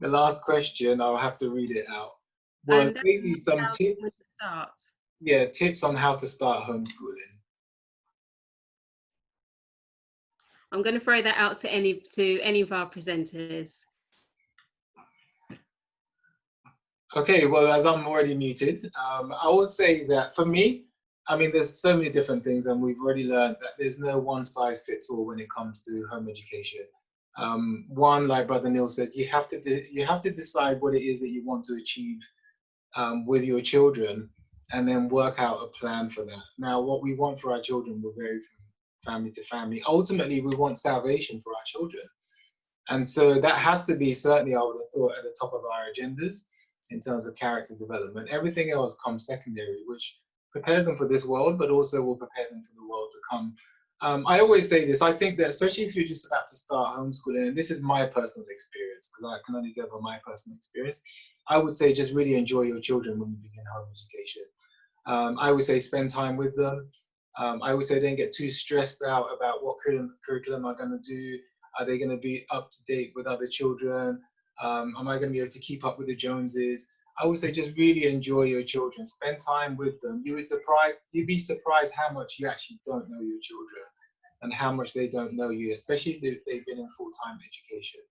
the last question, I'll have to read it out, was basically some tips. Yeah, tips on how to start homeschooling. I'm going to throw that out to any of our presenters. Okay, well, as I'm already muted, I would say that for me, I mean, there's so many different things, and we've already learned that there's no one size fits all when it comes to home education. One, like Brother Neil said, you have to decide what it is that you want to achieve with your children, and then work out a plan for that. Now, what we want for our children will vary from family to family. Ultimately, we want salvation for our children, and so that has to be certainly, I would have thought, at the top of our agendas in terms of character development. Everything else comes secondary, which prepares them for this world, but also will prepare them for the world to come. I always say this, I think that especially if you're just about to start homeschooling, and this is my personal experience, because I can only go over my personal experience, I would say just really enjoy your children when you begin home education. I would say spend time with them. I would say don't get too stressed out about what curriculum I'm going to do. Are they going to be up to date with other children? Am I going to be able to keep up with the Joneses? I would say just really enjoy your children, spend time with them. You'd be surprised how much you actually don't know your children and how much they don't know you, especially if they've been in full-time education.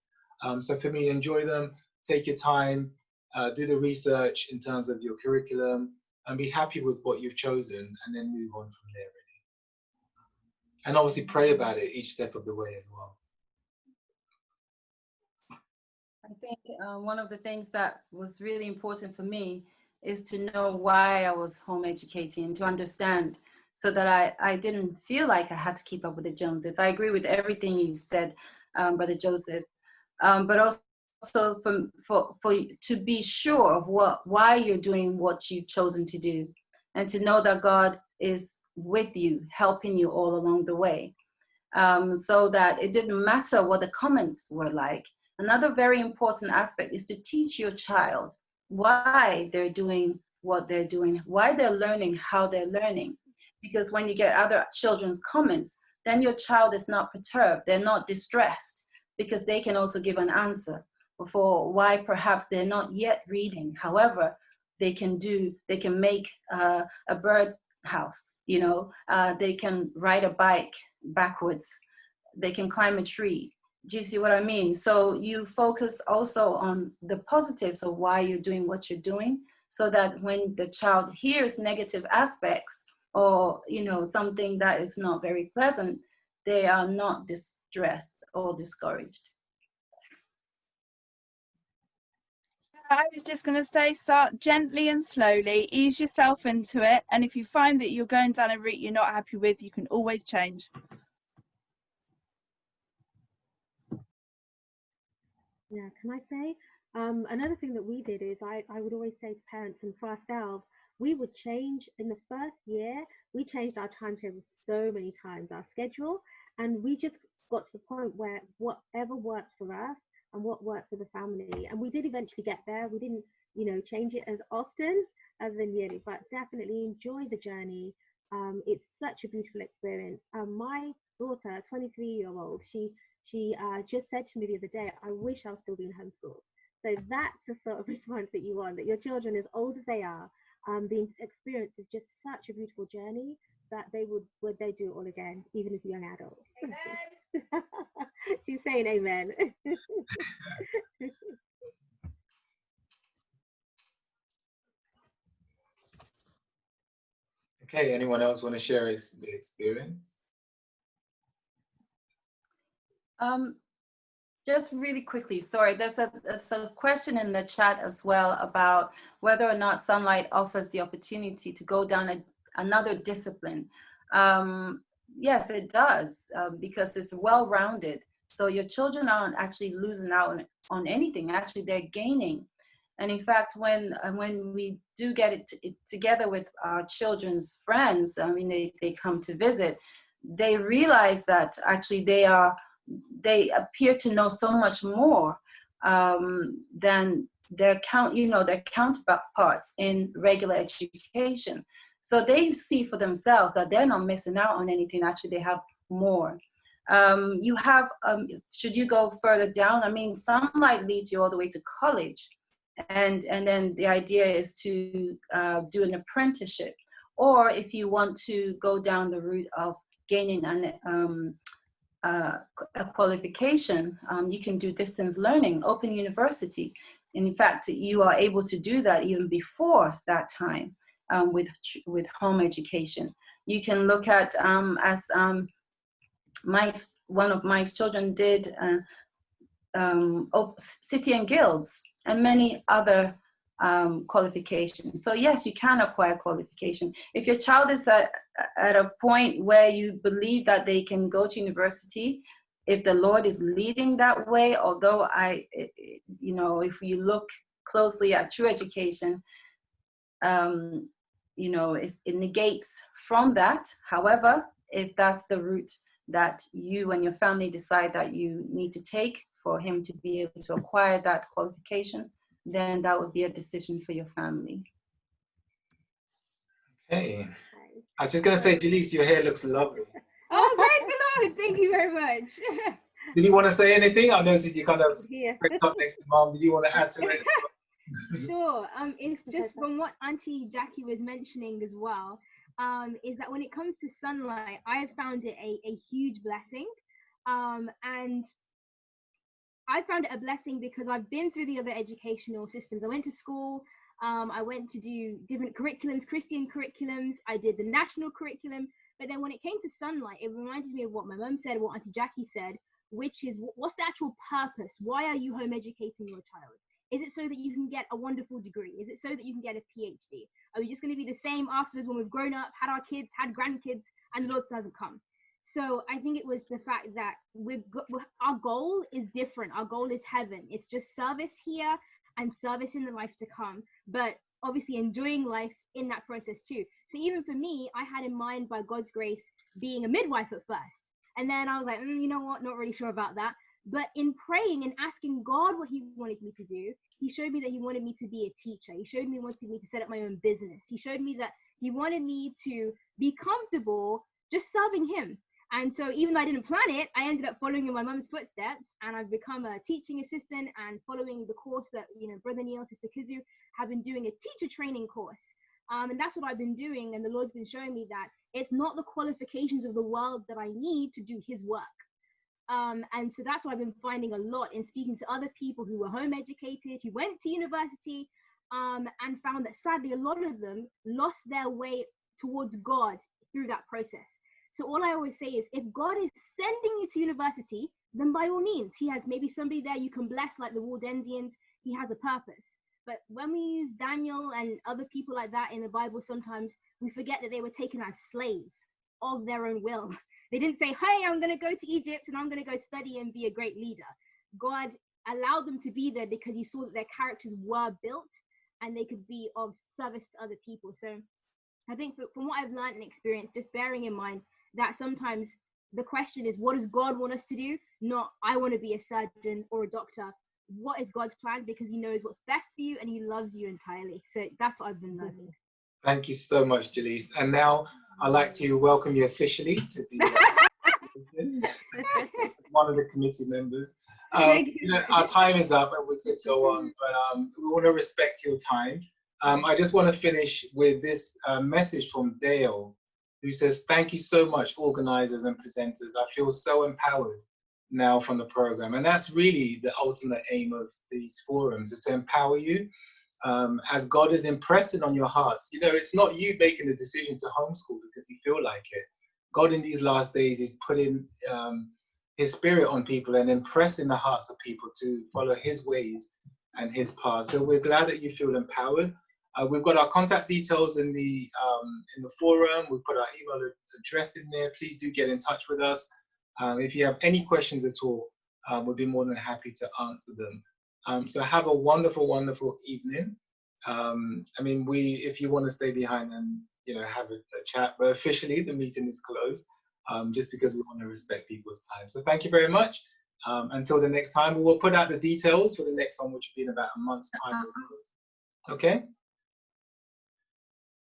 So for me, enjoy them, take your time, do the research in terms of your curriculum, and be happy with what you've chosen, and then move on from there, really. And obviously pray about it each step of the way as well. I think one of the things that was really important for me is to know why I was home educating, to understand, so that I didn't feel like I had to keep up with the Joneses. I agree with everything you said, Brother Joseph, but also to be sure of why you're doing what you've chosen to do, and to know that God is with you, helping you all along the way, so that it didn't matter what the comments were like. Another very important aspect is to teach your child why they're doing what they're doing, why they're learning how they're learning. Because when you get other children's comments, then your child is not perturbed, they're not distressed, because they can also give an answer for why perhaps they're not yet reading. However, they can make a bird house, they can ride a bike backwards, they can climb a tree. Do you see what I mean? So you focus also on the positives of why you're doing what you're doing, so that when the child hears negative aspects, or something that is not very pleasant, they are not distressed or discouraged. I was just going to say, start gently and slowly, ease yourself into it, and if you find that you're going down a route you're not happy with, you can always change. Yeah, can I say? Another thing that we did is I would always say to parents, and for ourselves, we would change in the first year. We changed our timetable so many times, our schedule, and we just got to the point where whatever worked for us and what worked for the family, and we did eventually get there. We didn't, change it as often as in yearly, but definitely enjoy the journey. It's such a beautiful experience. My daughter, 23-year-old, she just said to me the other day, I wish I was still being homeschooled. So that's the sort of response that you want, that your children, as old as they are, the experience is just such a beautiful journey that would they do it all again, even as young adults. She's saying amen. Okay, anyone else want to share his experience? Just really quickly, sorry, there's a question in the chat as well about whether or not Sunlight offers the opportunity to go down another discipline. Yes, it does, because it's well-rounded. So your children aren't actually losing out on anything. Actually, they're gaining. And in fact, when we do get it together with our children's friends, I mean, they come to visit, they realize that actually they appear to know so much more than their counterparts in regular education. So they see for themselves that they're not missing out on anything. Actually, they have more. You have, should you go further down, I mean, Sunlight leads you all the way to college. And then the idea is to do an apprenticeship. Or if you want to go down the route of gaining a qualification, you can do distance learning, Open University. In fact, you are able to do that even before that time with home education. You can look at, as one of Mike's children did, City and Guilds, and many other qualifications. So yes, you can acquire qualification. If your child is at a point where you believe that they can go to university, if the Lord is leading that way, although if you look closely at true education, it negates from that. However, if that's the route that you and your family decide that you need to take for him to be able to acquire that qualification, then that would be a decision for your family. Okay. I was just going to say, Delise, your hair looks lovely. Oh, praise the Lord. Thank you very much. Did you want to say anything? I noticed you kind of picked up next to Mom. Did you want to add to it? Sure. It's just from what Auntie Jackie was mentioning as well, is that when it comes to Sunlight, I have found it a huge blessing. And I found it a blessing because I've been through the other educational systems. I went to school, I went to do different curriculums, Christian curriculums. I did the national curriculum. But then when it came to Sunlight, it reminded me of what my mum said, what Auntie Jackie said, which is, what's the actual purpose? Why are you home educating your child? Is it so that you can get a wonderful degree? Is it so that you can get a PhD? Are we just going to be the same afterwards when we've grown up, had our kids, had grandkids, and the Lord hasn't come? So I think it was the fact that our goal is different. Our goal is heaven. It's just service here and service in the life to come, but obviously enjoying life in that process too. So even for me, I had in mind, by God's grace, being a midwife at first. And then I was like, you know what, not really sure about that. But in praying and asking God what he wanted me to do, he showed me that he wanted me to be a teacher. He showed me he wanted me to set up my own business. He showed me that he wanted me to be comfortable just serving him. And so even though I didn't plan it, I ended up following in my mum's footsteps, and I've become a teaching assistant and following the course that, Brother Neil and Sister Kizu have been doing, a teacher training course. And that's what I've been doing. And the Lord's been showing me that it's not the qualifications of the world that I need to do his work. And so that's what I've been finding a lot in speaking to other people who were home educated, who went to university, and found that sadly a lot of them lost their way towards God through that process. So all I always say is, if God is sending you to university, then by all means, he has maybe somebody there you can bless, like the Waldensians. He has a purpose. But when we use Daniel and other people like that in the Bible, sometimes we forget that they were taken as slaves of their own will. They didn't say, hey, I'm going to go to Egypt and I'm going to go study and be a great leader. God allowed them to be there because he saw that their characters were built and they could be of service to other people. So I think from what I've learned and experienced, just bearing in mind that sometimes the question is, what does God want us to do? Not, I want to be a surgeon or a doctor. What is God's plan? Because he knows what's best for you and he loves you entirely. So that's what I've been learning. Thank you so much, Jaleese. And now I'd like to welcome you officially to the one of the committee members. Our time is up and we could go on, but we want to respect your time. I just want to finish with this message from Dale, who says, thank you so much, organizers and presenters. I feel so empowered now from the program. And that's really the ultimate aim of these forums, is to empower you as God is impressing on your hearts. It's not you making the decision to homeschool because you feel like it. God in these last days is putting his spirit on people and impressing the hearts of people to follow his ways and his path. So we're glad that you feel empowered. We've got our contact details in the forum. We've put our email address in there. Please do get in touch with us. If you have any questions at all, we'll be more than happy to answer them. So have a wonderful, wonderful evening. If you want to stay behind and have a chat, but officially the meeting is closed, just because we want to respect people's time. So thank you very much. Until the next time, we will put out the details for the next one, which will be in about a month's time. Okay.